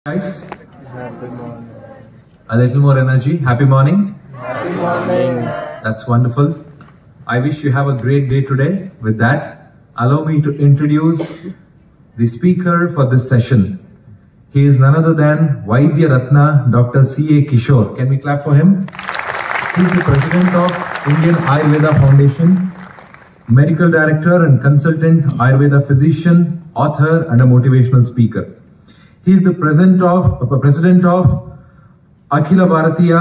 Guys, a little more energy. Happy morning. Happy morning. That's wonderful. I wish you have a great day today. With that, allow me to introduce the speaker for this session. He is none other than Vaidya Ratna, Dr. C.A. Kishore. Can we clap for him? He is the president of Indian Ayurveda Foundation, medical director and consultant Ayurveda physician, author and a motivational speaker. He is the president of Akhila Bharatiya,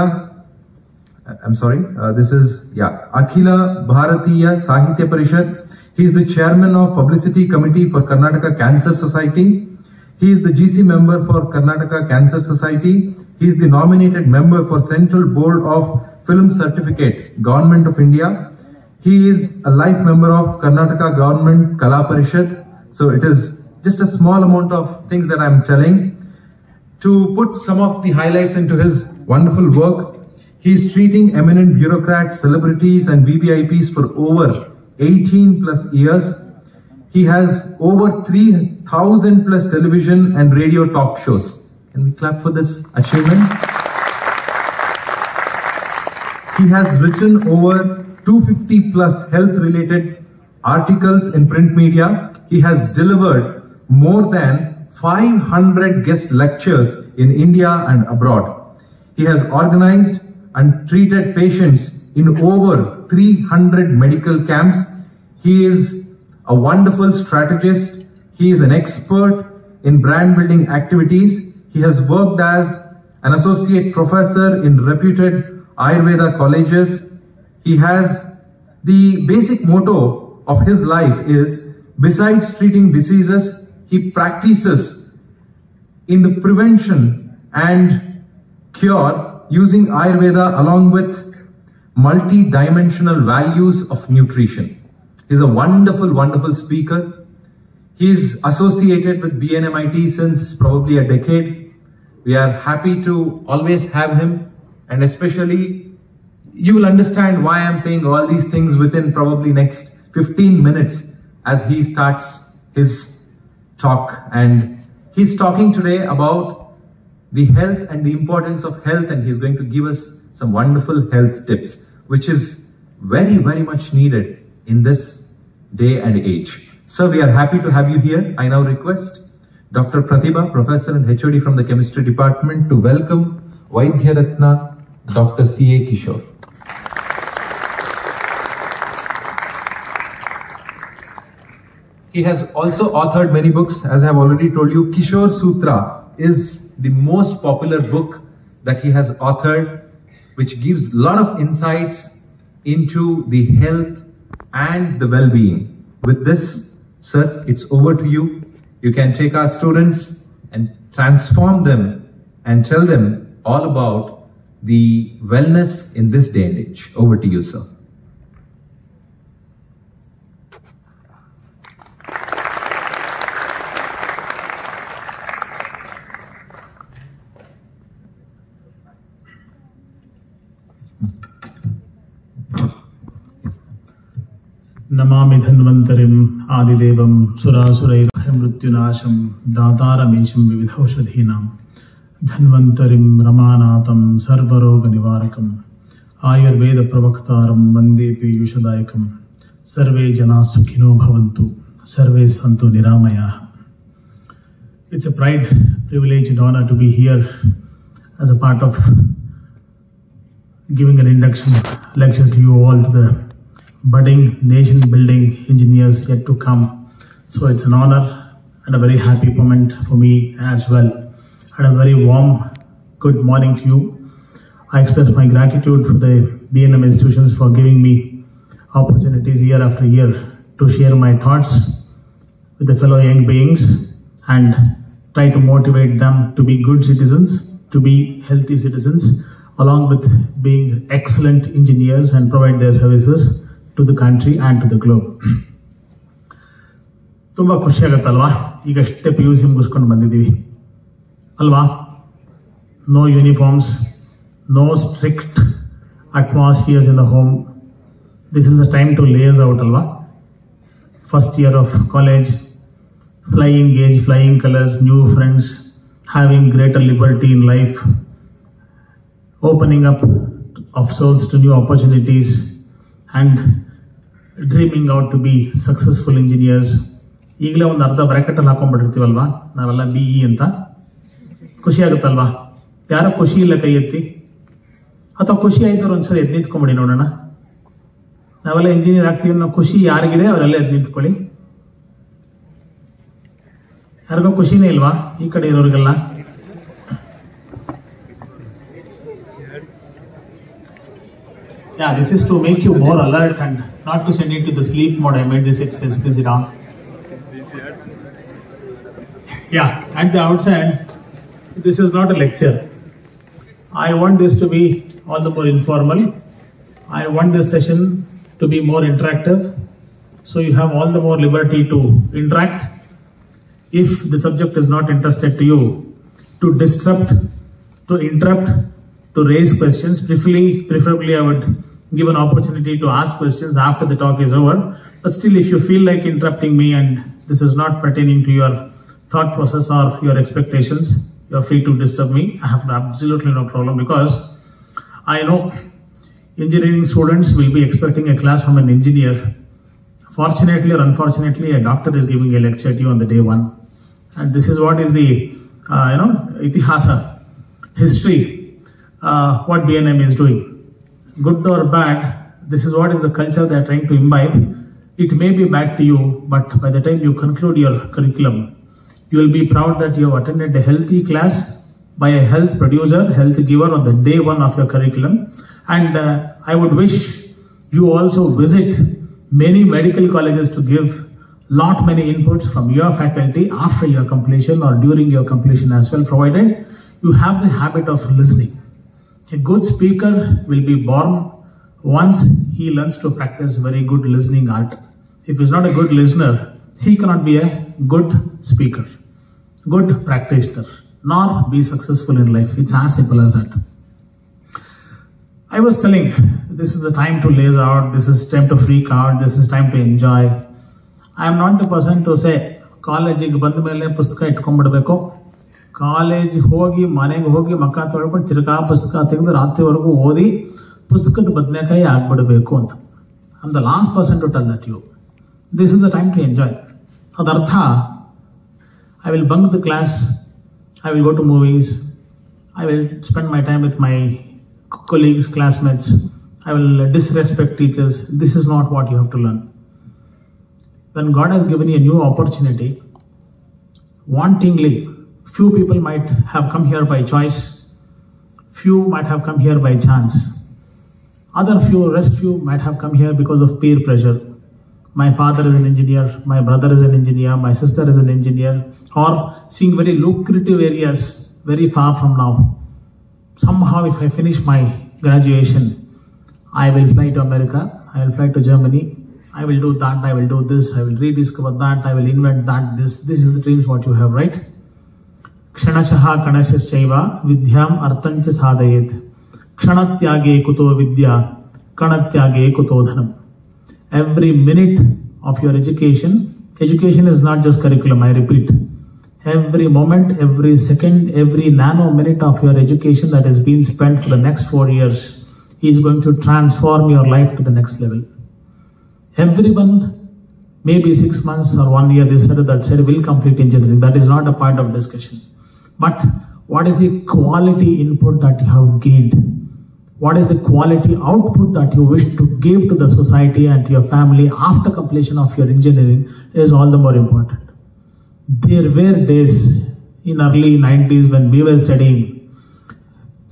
Akhila Bharatiya Sahitya Parishad. He is the chairman of Publicity Committee for Karnataka Cancer Society. He is the GC member for Karnataka Cancer Society. He is the nominated member for Central Board of Film Certificate, Government of India. He is a life member of Karnataka Government Kala Parishad. So it is just a small amount of things that I'm telling. To put some of the highlights into his wonderful work, he is treating eminent bureaucrats, celebrities and VVIPs for over 18 plus years. He has over 3,000 plus television and radio talk shows. Can we clap for this achievement? He has written over 250 plus health related articles in print media. He has delivered more than 500 guest lectures in India and abroad. He has organized and treated patients in over 300 medical camps. He is a wonderful strategist. He is an expert in brand building activities. He has worked as an associate professor in reputed Ayurveda colleges. He has the basic motto of his life is, besides treating diseases, he practices in the prevention and cure using Ayurveda along with multi-dimensional values of nutrition. He's a wonderful, wonderful speaker. He's associated with BNMIT since probably a decade. We are happy to always have him, and especially you will understand why I'm saying all these things within probably next 15 minutes as he starts his talk. And he's talking today about the health and the importance of health, and he's going to give us some wonderful health tips, which is very, very much needed in this day and age. So we are happy to have you here. I now request Dr. Pratibha, Professor and HOD from the Chemistry Department, to welcome Vaidya Ratna, Dr. C.A. Kishore. He has also authored many books. As I have already told you, Kishore Sutra is the most popular book that he has authored, which gives a lot of insights into the health and the well-being. With this, sir, it's over to you. You can take our students and transform them and tell them all about the wellness in this day and age. Over to you, sir. Namami धन्वन्तरिम् आदिदेवं सुरासुरैर्भय मृत्युनाशं दातारमीशं विविधौषधीनां धन्वन्तरिं रमानाथं सर्वरोगनिवारकम् आयुर्वेदप्रवक्तारं वन्दे पीयूषदायकं सर्वे जनाः सुखिनो भवन्तु सर्वे सन्तु निरामयाः. It's a pride, privilege and honor to be here as a part of giving an induction lecture to you all, to the budding nation building engineers yet to come. So it's an honor and a very happy moment for me as well. And a very warm good morning to you. I express my gratitude for the BNM institutions for giving me opportunities year after year to share my thoughts with the fellow young beings and try to motivate them to be good citizens, to be healthy citizens, along with being excellent engineers and provide their services to the country and to the globe. ತುಂಬಾ ಖುಷಿ ಆಗುತ್ತಲ್ವಾ? ಈಗಷ್ಟೇ PUC ಮುಗಿಸ್ಕೊಂಡು ಬಂದಿದ್ದೀವಿ ಅಲ್ವಾ? No uniforms, no strict atmospheres in the home. This is the time to laze out alva. First year of college, flying age, flying colors, new friends, having greater liberty in life, opening up of souls to new opportunities, and dreaming out to be successful engineers. ಈಗಲೇ ಒಂದು ಅರ್ಧ ಬ್ರ್ಯಾಕೆಟಲ್ಲಿ ಹಾಕೊಂಡ್ಬಿಟ್ಟಿರ್ತೀವಲ್ವಾ ನಾವೆಲ್ಲ BE ಅಂತ. ಖುಷಿ ಆಗುತ್ತಲ್ವಾ? ಯಾರೋ ಖುಷಿ ಇಲ್ಲ ಕೈ ಎತ್ತಿ, ಅಥವಾ ಖುಷಿ ಆಯ್ತವ್ರು ಒಂದ್ಸರಿ ಎದ್ದು ನಿಂತ್ಕೊಂಬಿಡಿ ನೋಡೋಣ. ನಾವೆಲ್ಲ ಇಂಜಿನಿಯರ್ ಆಗ್ತೀವಿ ಅನ್ನೋ ಖುಷಿ ಯಾರಿಗಿದೆ ಅವರೆಲ್ಲ ಎದ್ದು ನಿಂತ್ಕೊಳ್ಳಿ. ಯಾರಿಗೋ ಖುಷಿನೇ ಇಲ್ವಾ ಈ ಕಡೆ ಇರೋರಿಗೆಲ್ಲ? Yeah, this is to make you more alert and not to send you to the sleep mode. I made this exercise. Please sit down. Yeah, at the outside, this is not a lecture. I want this to be all the more informal. I want this session to be more interactive. So you have all the more liberty to interact. If the subject is not interested to you, to disrupt, to interrupt, to raise questions. Preferably I would give an opportunity to ask questions after the talk is over. But still, if you feel like interrupting me and this is not pertaining to your thought process or your expectations, you're free to disturb me. I have absolutely no problem, because I know engineering students will be expecting a class from an engineer. Fortunately or unfortunately, a doctor is giving a lecture to you on the day one. And this is what is the, itihasa, history, what BNM is doing. Good or bad, this is what is the culture they are trying to imbibe. It may be bad to you, but by the time you conclude your curriculum, you will be proud that you have attended a healthy class by a health producer, health giver on the day one of your curriculum. And I would wish you also visit many medical colleges to give many inputs from your faculty after your completion or during your completion as well, provided you have the habit of listening. A good speaker will be born once he learns to practice very good listening art. If he's not a good listener, he cannot be a good speaker, good practitioner, nor be successful in life. It's as simple as that. I was telling, this is the time to laze out, this is time to freak out, this is time to enjoy. I am not the person to say, ಕಾಲೇಜಿಗೆ ಬಂದ ಮೇಲೆ ಪುಸ್ತಕ ಇಟ್ಕೊಂಡ್ಬಿಡ್ಬೇಕು, college ಹೋಗಿ ಮನೆಗೆ ಹೋಗಿ ಮಕ್ಕ ತೊಳ್ಕೊಂಡು ತಿರ್ಗಾ ಪುಸ್ತಕ ತೆಗೆದು ರಾತ್ರಿವರೆಗೂ ಓದಿ ಪುಸ್ತಕದ ಬದನೆಕಾಯಿ ಆಗ್ಬಿಡಬೇಕು ಅಂತ. I am the last person to tell that you. This is the time to enjoy. ಅದರ್ಥ, I will bunk the class, I will go to movies, I will spend my time with my colleagues, classmates, I will disrespect teachers. This is not what you have to learn. When God has given you a new opportunity, wantingly, few people might have come here by choice, few might have come here by chance, rest few might have come here because of peer pressure. My father is an engineer, my brother is an engineer, my sister is an engineer, or seeing very lucrative areas very far from now. Somehow, if I finish my graduation, I will fly to America, I will fly to Germany, I will do that, I will do this, I will rediscover that, I will invent that, this is the dreams what you have, right? Kshanashaha kanashaschaiva vidyam artancha sadayet. Kshanathyage kuto vidya, kanatyage kuto dhanam. Every minute of your education is not just curriculum, I repeat. Every moment, every second, every nano minute of your education that is being spent for the next 4 years is going to transform your life to the next level. Everyone, maybe 6 months or 1 year, this side or that side, will complete engineering. That is not a point of discussion. But what is the quality input that you have gained? What is the quality output that you wish to give to the society and to your family after completion of your engineering is all the more important. There were days in early 90s when we were studying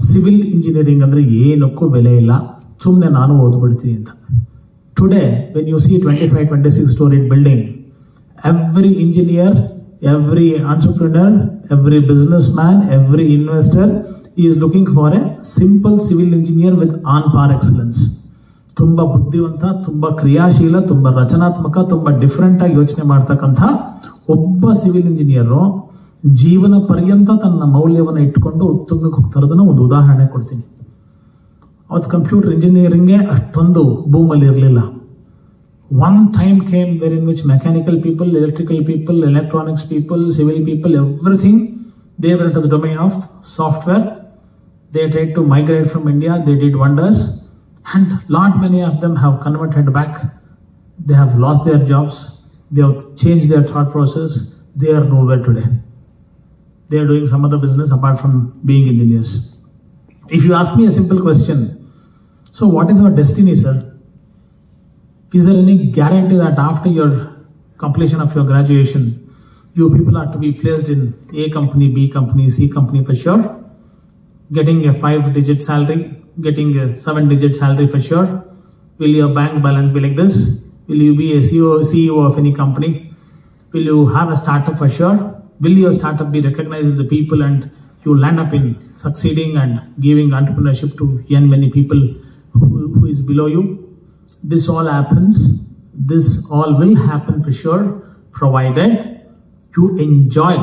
civil engineering andre ಏನಕ್ಕೂ ಬೆಲೆ ಇಲ್ಲ, ಸುಮ್ಮನೆ ನಾನು ಓದ್ಬಿಡ್ತೀನಿ ಅಂತ. Today, when you see 25-26 storied building, every engineer, every entrepreneur, every businessman, every investor is looking for a simple civil engineer with on-par excellence. ತುಂಬ ಬುದ್ಧಿವಂತ, ತುಂಬ ಕ್ರಿಯಾಶೀಲ, ತುಂಬ ರಚನಾತ್ಮಕ, ತುಂಬ ಡಿಫ್ರೆಂಟ್ ಆಗಿ ಯೋಚನೆ ಮಾಡ್ತಕ್ಕಂಥ ಒಬ್ಬ ಸಿವಿಲ್ ಇಂಜಿನಿಯರು ಜೀವನ ಪರ್ಯಂತ ತನ್ನ ಮೌಲ್ಯವನ್ನು ಇಟ್ಕೊಂಡು ಉತ್ತುಂಗಕ್ಕೆ ಹೋಗ್ತಾರದನ್ನ ಒಂದು ಉದಾಹರಣೆ ಕೊಡ್ತೀನಿ. ಅವತ್ತು ಕಂಪ್ಯೂಟರ್ ಇಂಜಿನಿಯರಿಂಗ್ಗೆ ಅಷ್ಟೊಂದು ಬೂಮಲ್ಲಿ ಇರಲಿಲ್ಲ. One time came wherein which mechanical people, electrical people, electronics people, civil people, everything They were into the domain of software. They tried to migrate from India. They did wonders. And lot many of them have converted back. They have lost their jobs. They have changed their thought process. They are nowhere today. They are doing some other business apart from being engineers. If you ask me a simple question, so what is our destiny, sir? Is there any guarantee that after your completion of your graduation, you people are to be placed in A company, B company, C company for sure? Getting a 5-digit salary, getting a 7-digit salary for sure? Will your bank balance be like this? Will you be a CEO of any company? Will you have a startup for sure? Will your startup be recognized with the people and you land up in succeeding and giving entrepreneurship to many people who is below you? This all happens. This all will happen for sure, provided you enjoy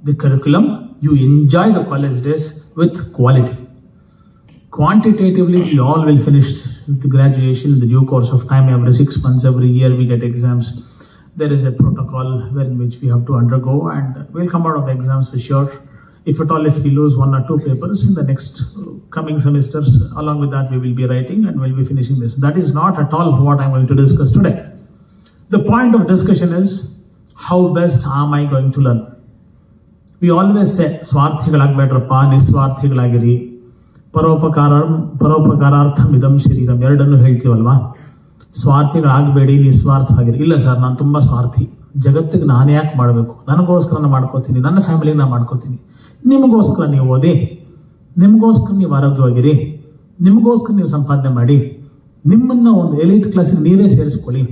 the curriculum, you enjoy the college days with quality. Quantitatively, we all will finish the graduation in the due course of time. Every 6 months, every year we get exams. There is a protocol in which we have to undergo, and we'll come out of the exams for sure. If at all, if we lose 1 or 2 papers in the next coming semesters, along with that we will be writing and we'll be finishing this. That is not at all what I'm going to discuss today. The point of discussion is, how best am I going to learn? We always say, ಸ್ವಾರ್ಥಿಗಳಾಗಬೇಡ್ರಪ್ಪ, ನಿಸ್ವಾರ್ಥಿಗಳಾಗಿರಿ, ಪರೋಪಕಾರಾರ್ಥಮಿದಂ ಶರೀರಂ, ಎರಡನ್ನು ಹೇಳ್ತೀವಲ್ವಾ. ಸ್ವಾರ್ಥಿಗಳಾಗಬೇಡಿ, ನಿಸ್ವಾರ್ಥವಾಗಿರಿ. ಇಲ್ಲ sir, ನಾನು ತುಂಬ ಸ್ವಾರ್ಥಿ, ಜಗತ್ತಿಗೆ ನಾನು ಯಾಕೆ ಮಾಡಬೇಕು, ನನಗೋಸ್ಕರ ನಾನು ಮಾಡ್ಕೋತೀನಿ, ನನ್ನ ಫ್ಯಾಮಿಲಿಗೆ ನಾನು ಮಾಡ್ಕೋತೀನಿ. ನಿಮಗೋಸ್ಕರ ನೀವು ಓದಿ, ನಿಮಗೋಸ್ಕರ ನೀವು ಆರೋಗ್ಯವಾಗಿರಿ, ನಿಮಗೋಸ್ಕರ ನೀವು ಸಂಪಾದನೆ ಮಾಡಿ, ನಿಮ್ಮನ್ನ ಒಂದು ಎಲೈಟ್ ಕ್ಲಾಸಿಗೆ ನೀವೇ ಸೇರಿಸ್ಕೊಳ್ಳಿ.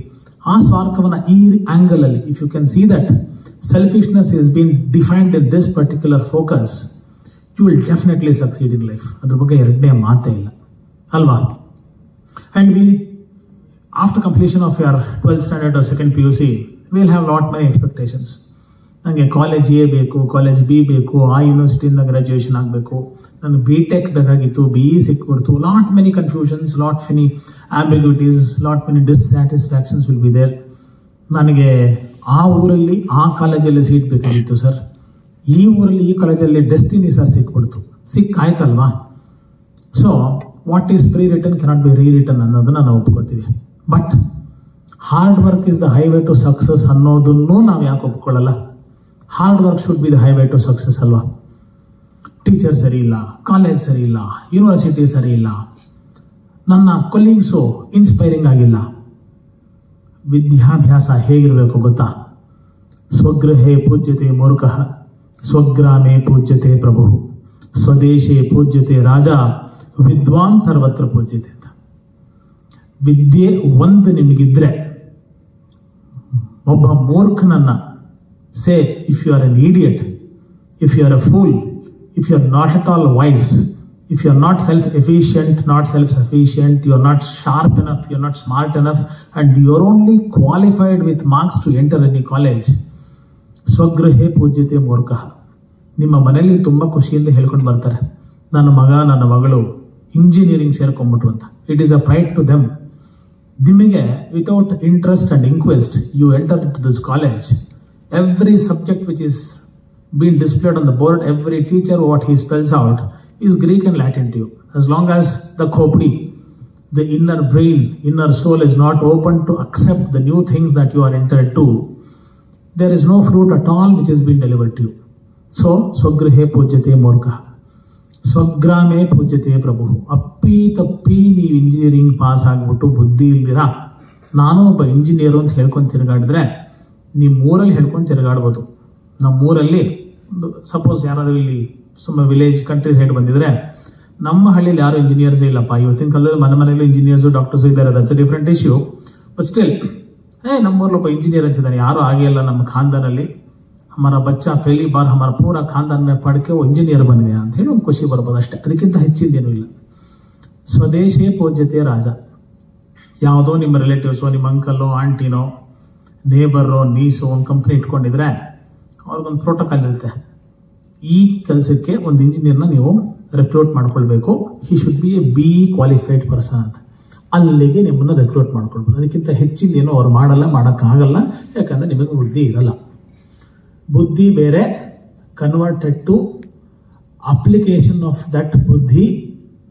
ಆ ಸ್ವಾರ್ಥವನ್ನ ಈ ಆಂಗಲ್ ಅಲ್ಲಿ, if you can see that selfishness is been defined in this particular focus, you will definitely succeed in life. ಅದ್ರ ಬಗ್ಗೆ ಎರಡನೇ ಮಾತೇ ಇಲ್ಲ ಅಲ್ವಾ? And we after completion of your 12th standard or 2nd PUC, will have lot money expectations. ನನಗೆ college A ಬೇಕು, college B ಬೇಕು, ಆ ಯೂನಿವರ್ಸಿಟಿಯಿಂದ ಗ್ರಾಜುಯೇಷನ್ ಆಗಬೇಕು, ನನಗೆ BTech ಬೇಕಾಗಿತ್ತು, BE ಸಿಕ್ಬಿಡ್ತು. Lot many confusions, lot many ambiguities, lot many ಡಿಸ್ಸ್ಯಾಟಿಸ್ಫ್ಯಾಕ್ಷನ್ಸ್ will be there. ನನಗೆ ಆ ಊರಲ್ಲಿ ಆ ಕಾಲೇಜಲ್ಲಿ ಸೀಟ್ ಬೇಕಾಗಿತ್ತು ಸರ್, ಈ ಊರಲ್ಲಿ ಈ ಕಾಲೇಜಲ್ಲಿ ಡೆಸ್ಟಿನಿ ಸರ್ ಸಿಕ್ಬಿಡ್ತು. ಸಿಕ್ಕಾಯ್ತಲ್ವಾ? So what is pre return cannot be re return ಅನ್ನೋದನ್ನ ನಾವು ಒಪ್ಕೋತೀವಿ. But hard work is the highway to success ಅನ್ನೋದನ್ನು ನಾವು ಯಾಕೆ ಒಪ್ಕೊಳ್ಳಲ್ಲ? Hard work should be the highway to success ಅಲ್ವಾ? ಟೀಚರ್ ಸರಿ ಇಲ್ಲ, ಕಾಲೇಜ್ ಸರಿ ಇಲ್ಲ, ಯೂನಿವರ್ಸಿಟಿ ಸರಿ ಇಲ್ಲ, ನನ್ನ ಕೊಲೀಗ್ಸು ಇನ್ಸ್ಪೈರಿಂಗ್ ಆಗಿಲ್ಲ. ವಿದ್ಯಾಭ್ಯಾಸ ಹೇಗಿರಬೇಕು ಗೊತ್ತಾ? ಸ್ವಗೃಹೇ ಪೂಜ್ಯತೆ ಮೂರ್ಖಃ, ಸ್ವಗ್ರಾಮೇ ಪೂಜ್ಯತೆ ಪ್ರಭು, ಸ್ವದೇಶೇ ಪೂಜ್ಯತೆ ರಾಜ, ವಿದ್ವಾನ್ ಸರ್ವತ್ರ ಪೂಜ್ಯತೆ ಅಂತ. ವಿದ್ಯೆ ಒಂದು ನಿಮಗಿದ್ರೆ, ಒಬ್ಬ ಮೂರ್ಖನನ್ನ, say if you are an idiot, if you are a fool, if you are not at all wise, if you are not self-efficient, not self-sufficient, you are not sharp enough, you are not smart enough, and you are only qualified with marks to enter any college, ಸ್ವಗೃಹೇ ಪೂಜ್ಯತೆ ಮೂರ್ಖಃ. ನಿಮ್ಮ ಮನೆಯಲ್ಲಿ ತುಂಬ ಖುಷಿಯಿಂದ ಹೇಳ್ಕೊಂಡು ಬರ್ತಾರೆ, ನನ್ನ ಮಗ ನನ್ನ ಮಗಳು ಇಂಜಿನಿಯರಿಂಗ್ ಸೇರ್ಕೊಂಡ್ಬಿಟ್ರು ಅಂತ. It is a pride to them. ನಿಮಗೆ without interest and inquest you enter into this college. Every subject which is being displayed on the board, every teacher, what he spells out is Greek and Latin to you. As long as the khopdi, the inner brain, inner soul is not open to accept the new things that you are entered to, there is no fruit at all which is being delivered to you. So, swagrihe pujyate murkha, ಸ್ವಗ್ರಾಮೇ ಪೂಜ್ಯತೆ ಪ್ರಭು. ಅಪ್ಪಿ ತಪ್ಪಿ ನೀವು engineering pass ಆಗ್ಬಿಟ್ಟು ಬುದ್ಧಿ ಇಲ್ದಿರಾ ನಾನು ಒಬ್ಬ engineer ಅಂತ ಹೇಳ್ಕೊಂಡು ತಿರುಗಾಡಿದ್ರೆ, ನಿಮ್ಮೂರಲ್ಲಿ ಹೇಳ್ಕೊಂಡು ತಿರುಗಾಡ್ಬೋದು. ನಮ್ಮೂರಲ್ಲಿ ಒಂದು ಸಪೋಸ್ ಯಾರಾದರೂ ಇಲ್ಲಿ ಸುಮ್ಮ ವಿಲೇಜ್ ಕಂಟ್ರಿ ಸೈಡ್ ಬಂದಿದ್ರೆ, ನಮ್ಮ ಹಳ್ಳಿಯಲ್ಲಿ ಯಾರು ಇಂಜಿನಿಯರ್ಸ್ ಇಲ್ಲಪ್ಪ. ಇವತ್ತಿನ ಕಾಲದಲ್ಲಿ ಮನೆಯಲ್ಲೂ ಇಂಜಿನಿಯರ್ಸು ಡಾಕ್ಟರ್ಸು ಇದ್ದಾರೆ, that's a different issue. But still ನಮ್ಮೂರಲ್ಲಿ ಒಬ್ಬ ಇಂಜಿನಿಯರ್ ಅಂತಿದ್ದಾನೆ, ಯಾರು ಆಗೇ ಇಲ್ಲ ನಮ್ಮ ಖಾನ್ದಾನಲ್ಲಿ. ಹಮಾರ ಬಚ್ಚಾ ಪಹಲಿ ಬಾರ್ ಹಮಾರ ಪೂರ ಖಾನ್ದಾನ್ ಮೇ ಪಡ್ಕೆ ಇಂಜಿನಿಯರ್ ಬನ್ ಗಯಾ ಅಂತ ಹೇಳಿ ಒಂದು ಖುಷಿ ಬರ್ಬೋದು ಅಷ್ಟೇ, ಅದಕ್ಕಿಂತ ಹೆಚ್ಚಿಂದೇನೂ ಇಲ್ಲ. ಸ್ವದೇಶೇ ಪೂಜ್ಯತೆ ರಾಜ. ಯಾವುದೋ ನಿಮ್ಮ ರಿಲೇಟಿವ್ಸೋ, ನಿಮ್ಮ ಅಂಕಲ್ಲೋ, ಆಂಟಿನೋ, ನೇಬರೋ, ನೀಸೋ ಒಂದು ಕಂಪ್ನಿ ಇಟ್ಕೊಂಡಿದ್ರೆ ಅವ್ರಿಗೊಂದು ಪ್ರೋಟೋಕಾಲ್ ಇರುತ್ತೆ. ಈ ಕೆಲಸಕ್ಕೆ ಒಂದು ಇಂಜಿನಿಯರ್ನ ನೀವು ರೆಕ್ರೂಟ್ ಮಾಡ್ಕೊಳ್ಬೇಕು, he should be A BE qualified person ಅಂತ. ಅಲ್ಲಿಗೆ ನಿಮ್ಮನ್ನು ರೆಕ್ರೂಟ್ ಮಾಡ್ಕೊಳ್ಬೋದು. ಅದಕ್ಕಿಂತ ಹೆಚ್ಚಿಂದೇನೋ ಅವ್ರು ಮಾಡಲ್ಲ, ಮಾಡೋಕ್ಕಾಗಲ್ಲ. ಯಾಕಂದ್ರೆ ನಿಮಗೆ ಬುದ್ಧಿ ಇರಲ್ಲ. ಬುದ್ಧಿ ಬೇರೆ, converted to application of that buddhi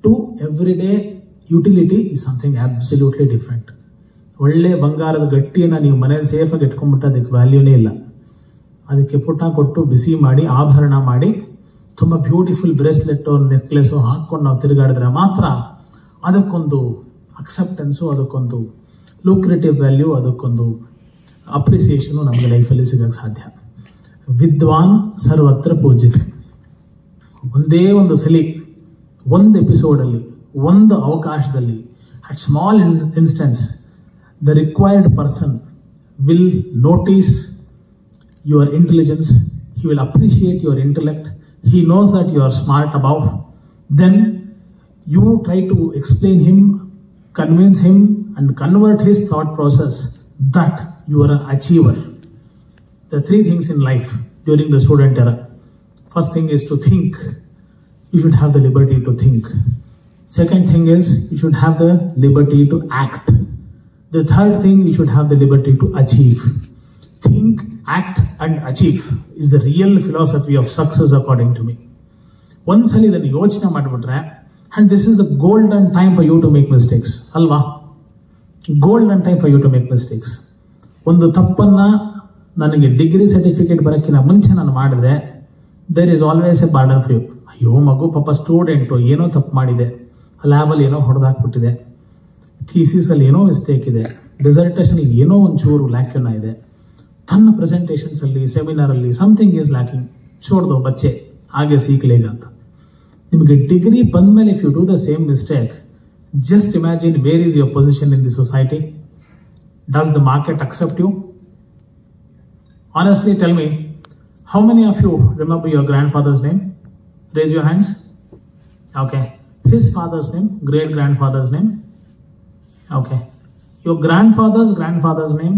to everyday utility is something absolutely different. ಒಳ್ಳೆ ಬಂಗಾರದ ಗಟ್ಟಿಯನ್ನು ನೀವು ಮನೇಲಿ ಸೇಫಾಗಿ ಇಟ್ಕೊಂಡ್ಬಿಟ್ಟು ಅದಕ್ಕೆ ವ್ಯಾಲ್ಯೂನೇ ಇಲ್ಲ. ಅದಕ್ಕೆ ಪುಟ್ಟ ಕೊಟ್ಟು ಬಿಸಿ ಮಾಡಿ ಆಭರಣ ಮಾಡಿ ತುಂಬ ಬ್ಯೂಟಿಫುಲ್ ಬ್ರೇಸ್ಲೆಟ್ಟು ನೆಕ್ಲೆಸು ಹಾಕ್ಕೊಂಡು ನಾವು ತಿರುಗಾಡಿದ್ರೆ ಮಾತ್ರ ಅದಕ್ಕೊಂದು ಅಕ್ಸೆಪ್ಟೆನ್ಸು, ಅದಕ್ಕೊಂದು ಲೂಕ್ರೇಟಿವ್ ವ್ಯಾಲ್ಯೂ, ಅದಕ್ಕೊಂದು ಅಪ್ರಿಸಿಯೇಷನು ನಮಗೆ ಲೈಫಲ್ಲಿ ಸಿಗೋಕ್ಕೆ ಸಾಧ್ಯ. ವಿದ್ವಾನ್ ಸರ್ವತ್ರ ಪೂಜ್ಯತೆ. ಒಂದೇ ಒಂದು ಸಲಿ, ಒಂದು ಎಪಿಸೋಡಲ್ಲಿ, ಒಂದು ಅವಕಾಶದಲ್ಲಿ, at small instance, the required person will notice your intelligence, he will appreciate your intellect, he knows that you are smart above. Then you try to explain him, convince him and convert his thought process that you are an achiever. There are three things in life during the student era. First thing is to think. You should have the liberty to think. Second thing is you should have the liberty to act. The third thing, you should have the liberty to achieve. Think, act and achieve is the real philosophy of success according to me. Once ಇದನ್ನು ಯೋಚನೆ ಮಾಡಿಬಿಟ್ರೆ, and this is the golden time for you to make mistakes. ಅಲ್ವಾ? Golden time for you to make mistakes. ಒಂದು ತಪ್ಪನ್ನ ನನಗೆ degree certificate ಬರೋಕ್ಕಿಂತ ಮುಂಚೆ ನಾನು ಮಾಡಿದ್ರೆ, there is always a burden for you. ಅಯ್ಯೋ ಮಗು ಪಾಪ ಸ್ಟೂಡೆಂಟು ಏನೋ ತಪ್ಪು ಮಾಡಿದೆ, ಲ್ಯಾಬಲ್ಲಿ ಏನೋ ಹೊಡೆದಾಕ್ಬಿಟ್ಟಿದೆ, ಥೀಸಿಸಲ್ಲಿ ಏನೋ ಮಿಸ್ಟೇಕ್ ಇದೆ, ಡಿಸರ್ಟೇಷನ್ ಏನೋ ಒಂಚೂರು ಲ್ಯಾಕ್ಯೂನ ಇದೆ, ತನ್ನ ಪ್ರೆಸೆಂಟೇಷನ್ಸಲ್ಲಿ ಸೆಮಿನಾರಲ್ಲಿ ಸಮಥಿಂಗ್ ಈಸ್ ಲ್ಯಾಕಿಂಗ್, छोड़ ಬಚ್ಚೆ ಹಾಗೆ ಸೀಕ್ಲೇಗ ಅಂತ. ನಿಮಗೆ ಡಿಗ್ರಿ ಬಂದ್ಮೇಲೆ if you do the same mistake, just imagine where is your position in the society. Does the market accept you? Honestly tell me, how many of you remember your grandfather's name? Raise your hands. Okay. His father's name, great grandfather's name. Okay. Your grandfather's name.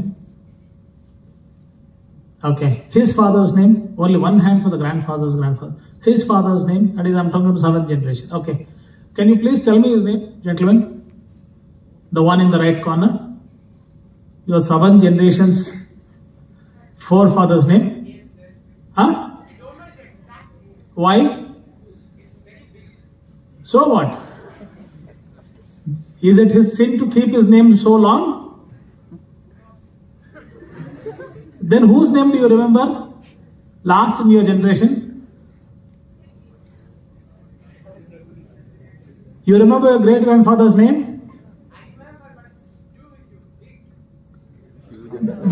Okay. His father's name. Only one hand for the grandfather's grandfather. His father's name. That is, I'm talking about 7th generation. Okay. Can you please tell me his name, gentlemen? The one in the right corner. Your 7th generation's forefather's name. Huh? Why? So what? Is it his sin to keep his name so long? Then whose name do you remember last in your generation? You remember your great grandfather's name?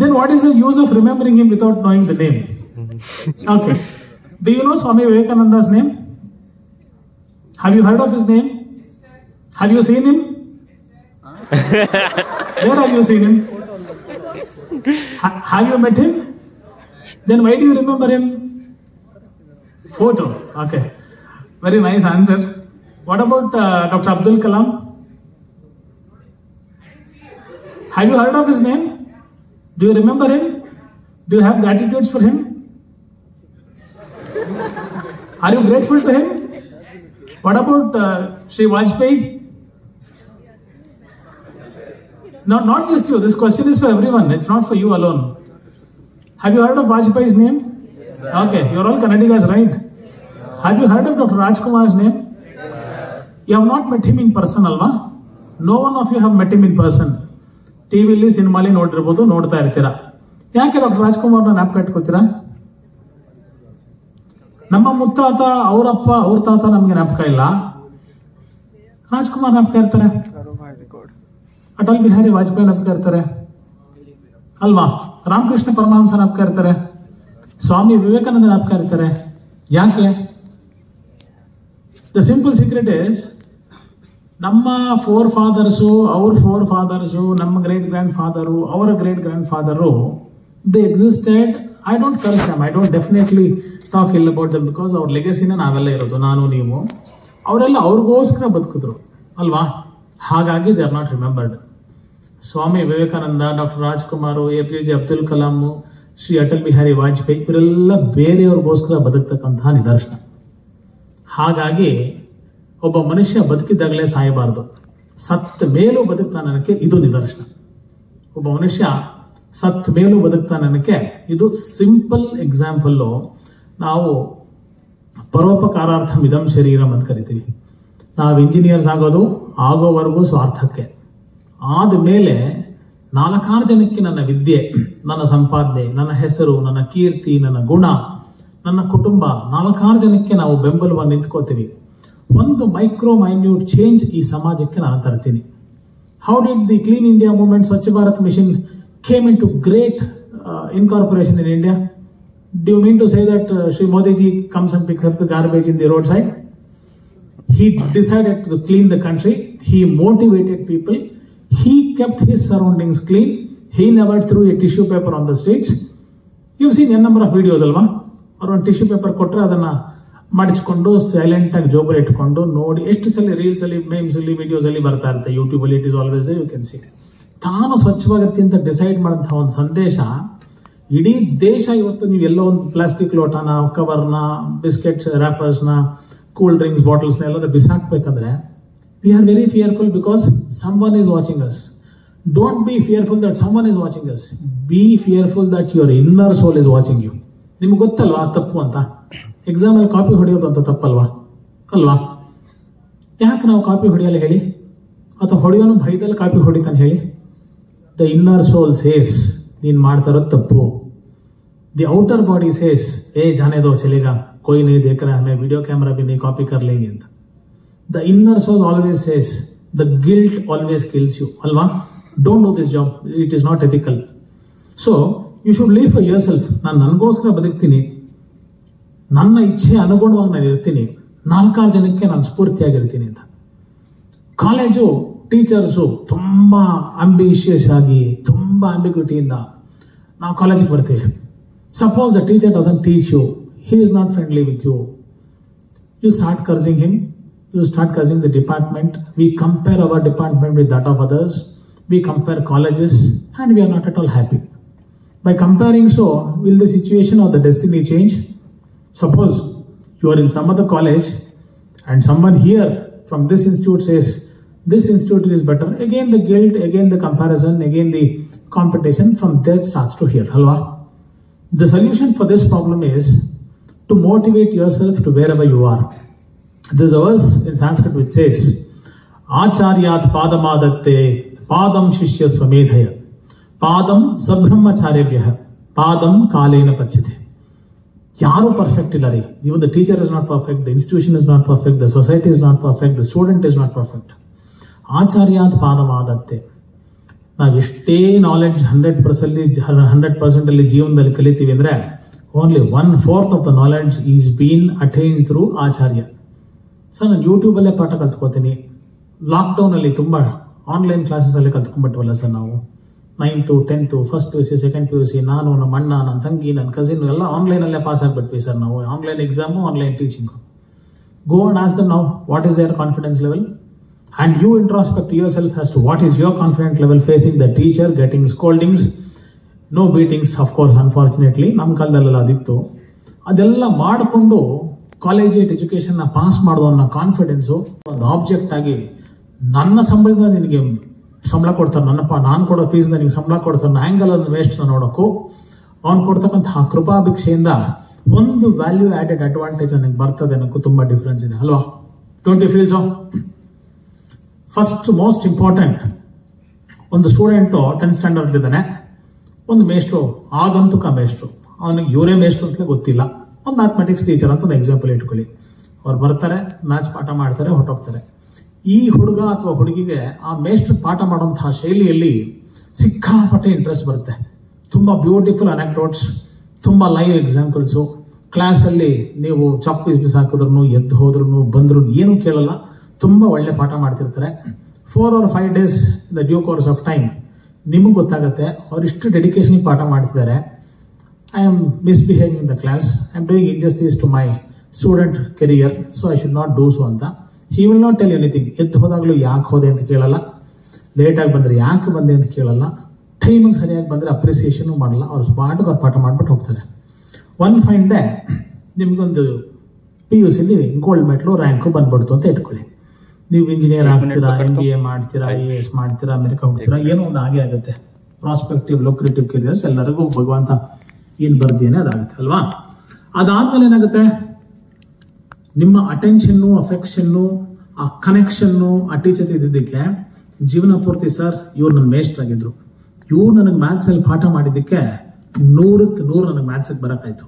Then what is the use of remembering him without knowing the name? Okay. Do you know Swami Vivekananda's name? Have you heard of his name? Have you seen him? Where have you seen him? Have you met him? Then why do you remember him? Photo. Okay. Very nice answer. What about Dr. Abdul Kalam? Have you heard of his name? Do you remember him? Do you have gratitudes for him? Are you grateful to him? What about Sri Vajpayee? No, not just you. This question is for everyone. It's not for you alone. Have you heard of Vajpayee's name? Yes, okay, you're all Kannadigas, right? Yes, have you heard of Dr. Rajkumar's name? Yes. You have not met him in person, alva? No one of you have met him in person. ಟಿವಿಲಿ ಸಿನಿಮಾಲಿ ನೋಡಿರ್ಬೋದು, ನೋಡ್ತಾ ಇರ್ತೀರಾ. ಯಾಕೆ doctor ರಾಜ್ಕುಮಾರ್ನ ಜ್ಞಾಪಕ ಇಟ್ಕೋತೀರಾ? ನಮ್ಮ ಮುತ್ತಾತ, ಅವರಪ್ಪ, ಅವ್ರ ತಾತ ನಮ್ಗೆ ಜ್ಞಾಪಕ ಇಲ್ಲ, ರಾಜ್ಕುಮಾರ್ ಜ್ಞಾಪಕ ಇರ್ತಾರೆ, ಅಟಲ್ ಬಿಹಾರಿ ವಾಜಪೇಯಿ ಜ್ಞಾಪಕ ಇರ್ತಾರೆ ಅಲ್ವಾ, ರಾಮಕೃಷ್ಣ ಪರಮಹಂಸ ಜ್ಞಾಪಕ ಇರ್ತಾರೆ, ಸ್ವಾಮಿ ವಿವೇಕಾನಂದ ಜ್ಞಾಪಕ ಇರ್ತಾರೆ. ಯಾಕೆ? ದ ಸಿಂಪಲ್ ಸೀಕ್ರೆಟ್ ಇಸ್, ನಮ್ಮ ಫಾದರ್ಸು, ಅವ್ರ ಫಾದರ್ಸು, ನಮ್ಮ ಗ್ರೇಟ್ ಗ್ರ್ಯಾಂಡ್ ಫಾದರು, ಅವರ great grandfather, they existed. I don't curse them, I don't definitely talk ill about them, because ಅವ್ರ ಲೆಗಸಿನ ನಾವೆಲ್ಲ ಇರೋದು, ನಾನು ನೀವು. ಅವರೆಲ್ಲ ಅವ್ರಿಗೋಸ್ಕರ ಬದುಕಿದ್ರು ಅಲ್ವಾ, ಹಾಗಾಗಿ they are not remembered. Swami Vivekananda, doctor Rajkumar, APJ Abdul Kalam, Shri Atal Bihari Vajpayee, ಇವರೆಲ್ಲ ಬೇರೆಯವ್ರಿಗೋಸ್ಕರ ಬದುಕ್ತಕ್ಕಂತಹ ನಿದರ್ಶನ. ಹಾಗಾಗಿ ಒಬ್ಬ ಮನುಷ್ಯ ಬದುಕಿದ್ದಾಗಲೇ ಸಾಯಬಾರದು, ಸತ್ತ ಮೇಲೂ ಬದುಕ್ತಾನಕ್ಕೆ ಇದು ನಿದರ್ಶನ. ಒಬ್ಬ ಮನುಷ್ಯ ಸತ್ತ ಮೇಲೂ ಬದುಕ್ತಾನಕ್ಕೆ ಇದು ಸಿಂಪಲ್ ಎಕ್ಸಾಂಪಲ್ಲು. ನಾವು ಪರೋಪಕಾರಾರ್ಥಂ ಇದಂ ಶರೀರಂ ಅಂತ ಕರಿತೀವಿ. ನಾವು ಇಂಜಿನಿಯರ್ಸ್ ಆಗೋವರೆಗೂ ಸ್ವಾರ್ಥಕ್ಕೆ, ಆದಮೇಲೆ 4 ಜನಕ್ಕೆ ನನ್ನ ವಿದ್ಯೆ, ನನ್ನ ಸಂಪಾದನೆ, ನನ್ನ ಹೆಸರು, ನನ್ನ ಕೀರ್ತಿ, ನನ್ನ ಗುಣ, ನನ್ನ ಕುಟುಂಬ, 4 ಜನಕ್ಕೆ ನಾವು ಬೆಂಬಲವನ್ನು ನಿಂತ್ಕೋತೀವಿ. ಒಂದು ಮೈನ್ಯೂಟ್ ಚೇಂಜ್ ಈ ಸಮಾಜಕ್ಕೆ ನಾನು ತರ್ತೀನಿ. How did the clean India movement, Swachh Bharat mission came into great incorporation in India? Do you mean to say that Shri Modi ji comes and picks up the garbage in the roadside? He decided to clean the country. He motivated people. He kept his surroundings clean. He never threw a tissue paper on the streets. You've seen a number of videos, alva? Or on tissue paper kotra adana ಮಾಡಿಸ್ಕೊಂಡು silent ಆಗಿ ಜೋಬಲ್ಲಿ ಇಟ್ಕೊಂಡು ನೋಡಿ ಎಷ್ಟು ಸಲ reels ಅಲ್ಲಿ, memes ಅಲ್ಲಿ, videos ಅಲ್ಲಿ ಬರ್ತಾ ಇರುತ್ತೆ. ಯೂಟ್ಯೂಬ್ ಅಲ್ಲಿ it is always you can see. ತಾನು ಸ್ವಚ್ಛವಾಗತ್ತೆ ಅಂತ ಡಿಸೈಡ್ ಮಾಡಿದಂತಹ ಒಂದು ಸಂದೇಶ ಇಡೀ ದೇಶ. ಇವತ್ತು ನೀವು ಎಲ್ಲೋ ಒಂದು ಪ್ಲಾಸ್ಟಿಕ್ ಲೋಟನ, ಕವರ್ನ, ಬಿಸ್ಕೆಟ್ ರ್ಯಾಪರ್ಸ್ನ, ಕೂಲ್ ಡ್ರಿಂಕ್ಸ್ ಬಾಟಲ್ಸ್ನ ಎಲ್ಲರೂ ಬಿಸಾಕ್ಬೇಕಂದ್ರೆ we are very fearful because someone is watching us. Don't be fearful that someone is watching us. Be fearful that your inner soul is watching you. ನಿಮ್ಗೆ ಗೊತ್ತಲ್ವಾ ತಪ್ಪು ಅಂತ? ಎಕ್ಸಾಮ್ ಅಲ್ಲಿ ಕಾಪಿ ಹೊಡೆಯೋದು ಅಂತ ತಪ್ಪಲ್ವಾ? ಅಲ್ವಾ? ಯಾಕೆ ನಾವು ಕಾಪಿ ಹೊಡೆಯಲ್ಲ ಹೇಳಿ? ಅಥವಾ ಹೊಡೆಯೋನು ಭಯದಲ್ಲಿ ಕಾಪಿ ಹೊಡಿತಾನೆ ಹೇಳಿ? ದ ಇನ್ನರ್ ಸೋಲ್ ಸೇಸ್ ನೀನ್ ಮಾಡ್ತಾ ಇರೋದು ತಪ್ಪು. ದಿ ಔಟರ್ ಬಾಡಿ ಸೇಸ್ ಏ ಜಾನೆ ದೋ ಚಲೇಗಾ, कोई नहीं देख रहा है, हमें वीडियो कैमरा भी नहीं कॉपी कर लेंगे ಅಂತ. The inner soul always says, the guilt always kills you. Alva? Don't do this job. It is not ethical. So, you should live for yourself. ನಾನು ನನಗೋಸ್ಕರ ಬದುಕ್ತೀನಿ, ನನ್ನ ಇಚ್ಛೆ ಅನುಗುಣವಾಗಿ ನಾನು ಇರ್ತೀನಿ, 4 ಜನಕ್ಕೆ ನಾನು ಸ್ಫೂರ್ತಿಯಾಗಿರ್ತೀನಿ ಅಂತ. ಕಾಲೇಜು ಟೀಚರ್ಸು ತುಂಬಾ ಅಂಬಿಷಿಯಸ್ ಆಗಿ, ತುಂಬಾ ಆಂಬಿಗ್ಯೂಟಿಯಿಂದ ನಾವು ಕಾಲೇಜಿಗೆ ಬರ್ತೀವಿ. Suppose the teacher doesn't teach you, he is not friendly with you, you start cursing him, you start cursing the department. We compare our department with that of others, we compare colleges, and we are not at all happy. By comparing, so will the situation or the destiny change? Suppose you are in some other college and someone here from this institute says this institute is better, again the guilt, again the comparison, again the competition from there starts to here. Halwa? The solution for this problem is to motivate yourself to wherever you are. There's a verse in Sanskrit which says, Acharyat padamadatte padam shishya swamedhaya padam sabbrahmacharyabhyah padam kalena pachyate. ಯಾರು perfect ಇಲ್ಲ ರೀ. Even the teacher is not perfect, the institution is not perfect, the society is not perfect, the student is not perfect. ಆಚಾರ್ಯಾತ್ ಪಾದವಾದತ್ತೆ. ನಾವು ಎಷ್ಟೇ knowledge 100% ಅಲ್ಲಿ ಜೀವನದಲ್ಲಿ ಕಲಿತೀವಿ ಅಂದ್ರೆ only 1/4 of the knowledge is been attain through ಆಚಾರ್ಯ. ಸೊ ನಾನು ಯೂಟ್ಯೂಬ್ ಅಲ್ಲೇ ಪಾಠ ಕಲ್ತ್ಕೋತೀನಿ. ಲಾಕ್ಡೌನ್ ಅಲ್ಲಿ ತುಂಬಾ ಆನ್ಲೈನ್ ಕ್ಲಾಸಸ್ ಅಲ್ಲಿ ಕಲ್ತ್ಕೊಂಡ್ಬಿಟ್ವಲ್ಲ ಸರ್ ನಾವು. 9th, 10th, first PUC, second PUC, ನಾನು, ನಮ್ಮ ಅಣ್ಣ, ನನ್ನ ತಂಗಿ, ನನ್ನ ಕಸಿನ್ ಎಲ್ಲ ಆನ್ಲೈನ್ ಅಲ್ಲೇ ಪಾಸ್ ಆಗ್ಬಿಟ್ವಿ ಸರ್ ನಾವು. Online exam, online teaching. Go and ask them now what is their confidence level, and you introspect yourself as to what is your confidence level facing the teacher, getting scoldings, no beatings of course unfortunately, ನಮ್ಮ ಕಾಲದಲ್ಲೆಲ್ಲ ಅದಿತ್ತು. ಅದೆಲ್ಲ ಮಾಡಿಕೊಂಡು college education pass ಮಾಡೋದು ಅನ್ನೋ confidence ಒಂದು object ಆಗಿ, ನನ್ನ ಸಂಬಳದಿಂದ ನಿನಗೆ ಸಂಬಳ ಕೊಡ್ತಾರೆ, ನಾನು ಕೊಡೋ ಫೀಸ್ನ ನಿನಗೆ ಸಂಬಳ ಕೊಡ್ತಾರೆ, ಆಂಗಲ್ ಅನ್ನು ವೇಸ್ಟ್ ನೋಡೋಕ್ಕೂ ಅವ್ನು ಕೊಡ್ತಕ್ಕಂತಹ ಕೃಪಾಭಿಕ್ಷೆಯಿಂದ ಒಂದು ವ್ಯಾಲ್ಯೂ ಆಡೆಡ್ ಅಡ್ವಾಂಟೇಜ್ ನನಗೆ ಬರ್ತದೆ ಅನ್ನೋಕ್ಕೂ ತುಂಬಾ ಡಿಫ್ರೆನ್ಸ್ ಇದೆ ಅಲ್ವಾ? Don't you feel so? First most important, ಒಂದು ಸ್ಟೂಡೆಂಟು 10th ಸ್ಟ್ಯಾಂಡರ್ಡ್ ಇದ್ದಾನೆ, ಒಂದು ಮೇಷ್ಟ್ರು, ಆಗಂತುಕ ಮೇಷ್ಟ್ರು, ಅವನಿಗೆ ಇವರೇ ಮೇಷ್ಟ್ರು ಅಂತಲೇ ಗೊತ್ತಿಲ್ಲ, ಒಂದು ಮ್ಯಾಥಮೆಟಿಕ್ಸ್ ಟೀಚರ್ ಅಂತ ಒಂದು ಎಕ್ಸಾಂಪಲ್ ಇಟ್ಕೊಳ್ಳಿ. ಅವ್ರು ಬರ್ತಾರೆ, ಮ್ಯಾಥ್ಸ್ ಪಾಠ ಮಾಡ್ತಾರೆ, ಹೊರಟೋಗ್ತಾರೆ. ಈ ಹುಡುಗ ಅಥವಾ ಹುಡುಗಿಗೆ ಆ ಮೇಷ್ಟ್ರು ಪಾಠ ಮಾಡುವಂತಹ ಶೈಲಿಯಲ್ಲಿ ಸಿಕ್ಕಾಪಟ್ಟೆ ಇಂಟ್ರೆಸ್ಟ್ ಬರುತ್ತೆ. ತುಂಬಾ ಬ್ಯೂಟಿಫುಲ್ ಅನೆಕ್ಡೋಟ್ಸ್, ತುಂಬಾ ಲೈವ್ ಎಕ್ಸಾಂಪಲ್ಸು. ಕ್ಲಾಸಲ್ಲಿ ನೀವು ಚಾಕ್ ಪೀಸ್ ಬಿಸಾಕಿದ್ರು, ಎದ್ದು ಹೋದ್ರು, ಬಂದ್ರು ಏನು ಕೇಳಲ್ಲ, ತುಂಬಾ ಒಳ್ಳೆ ಪಾಠ ಮಾಡ್ತಿರ್ತಾರೆ. 4 or 5 days in the due course of time ನಿಮಗೆ ಗೊತ್ತಾಗುತ್ತೆ ಅವ್ರು ಇಷ್ಟು ಡೆಡಿಕೇಶನ್ ಪಾಠ ಮಾಡ್ತಿದ್ದಾರೆ. I am misbehaving in the class, I am doing injustice to my student career, so I should not do so ಅಂತ. He will not tell anything. ಎದ್ದು ಹೋದಾಗ್ಲೂ ಯಾಕೆ ಹೋದೆ ಅಂತ ಕೇಳಲ್ಲ, ಲೇಟಾಗಿ ಬಂದ್ರೆ ಯಾಕೆ ಬಂದೆ ಅಂತ ಕೇಳಲ್ಲ, ಟೈಮಿಂಗ್ ಸರಿಯಾಗಿ ಬಂದ್ರೆ ಅಪ್ರಿಸಿಯೇಷನ್ ಮಾಡಲ್ಲ. ಅವ್ರು ಸ್ಮಾರ್ಟ್ಗೆ ಅವ್ರು ಪಾಠ ಮಾಡ್ಬಿಟ್ಟು ಹೋಗ್ತಾರೆ. ಒನ್ ಫೈನ್ ಡೇ ನಿಮ್ಗೊಂದು PUCಲಿ ಗೋಲ್ಡ್ ಮೆಡಲು ರ್ಯಾಂಕು ಬಂದ್ಬಿಡ್ತು ಅಂತ ಇಟ್ಕೊಳ್ಳಿ. ನೀವು ಇಂಜಿನಿಯರ್ ಆಗ್ತೀರಾ, MBA ಮಾಡ್ತೀರಾ, IAS ಮಾಡ್ತೀರಾ, ಅಮೆರಿಕ ಹೋಗ್ತೀರಾ, ಏನೋ ಒಂದು ಹಾಗೆ ಆಗುತ್ತೆ. ಪ್ರಾಸ್ಪೆಕ್ಟಿವ್ ಲೊಕ್ರೇಟಿವ್ ಕೆರಿಯರ್ಸ್ ಎಲ್ಲರಿಗೂ ಭಗವಂತ ಏನ್ ಬರ್ದೇನೆ ಅದಾಗುತ್ತೆ ಅಲ್ವಾ? ಅದಾದ್ಮೇಲೆ ಏನಾಗುತ್ತೆ, ನಿಮ್ಮ ಅಟೆನ್ಷನ್ನು, ಅಫೆಕ್ಷನ್ನು, ಆ ಕನೆಕ್ಷನ್ನು ಆ ಟೀಚರ್ ಇದ್ದಿದ್ದಕ್ಕೆ ಜೀವನ ಪೂರ್ತಿ ಸರ್ ಇವ್ರು ನನ್ನ ಮೇಷ್ಟ್ರಾಗಿದ್ರು, ಇವ್ರು ನನಗೆ ಮ್ಯಾಥ್ಸಲ್ಲಿ ಪಾಠ ಮಾಡಿದ್ದಕ್ಕೆ 100ಕ್ಕೆ 100 ನನಗೆ ಮ್ಯಾಥ್ಸಿಗೆ ಬರೋಕ್ಕಾಯ್ತು.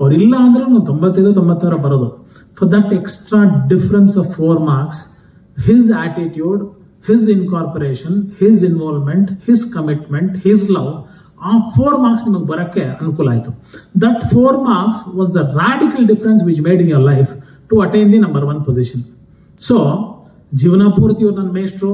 ಅವ್ರಿಲ್ಲ ಅಂದ್ರೆ 95-96 ಬರೋದು. For that extra difference of 4 marks, his attitude, his incorporation, his involvement, his commitment, his love, ಆ 4 marks ನಿಮಗೆ ಬರೋಕ್ಕೆ ಅನುಕೂಲ ಆಯಿತು. That 4 marks was the radical difference which made in your life to attain the number 1 position. So ಜೀವನ ಪೂರ್ತಿ ಇವ್ರು ನನ್ನ ಮೇಷ್ಟ್ರು,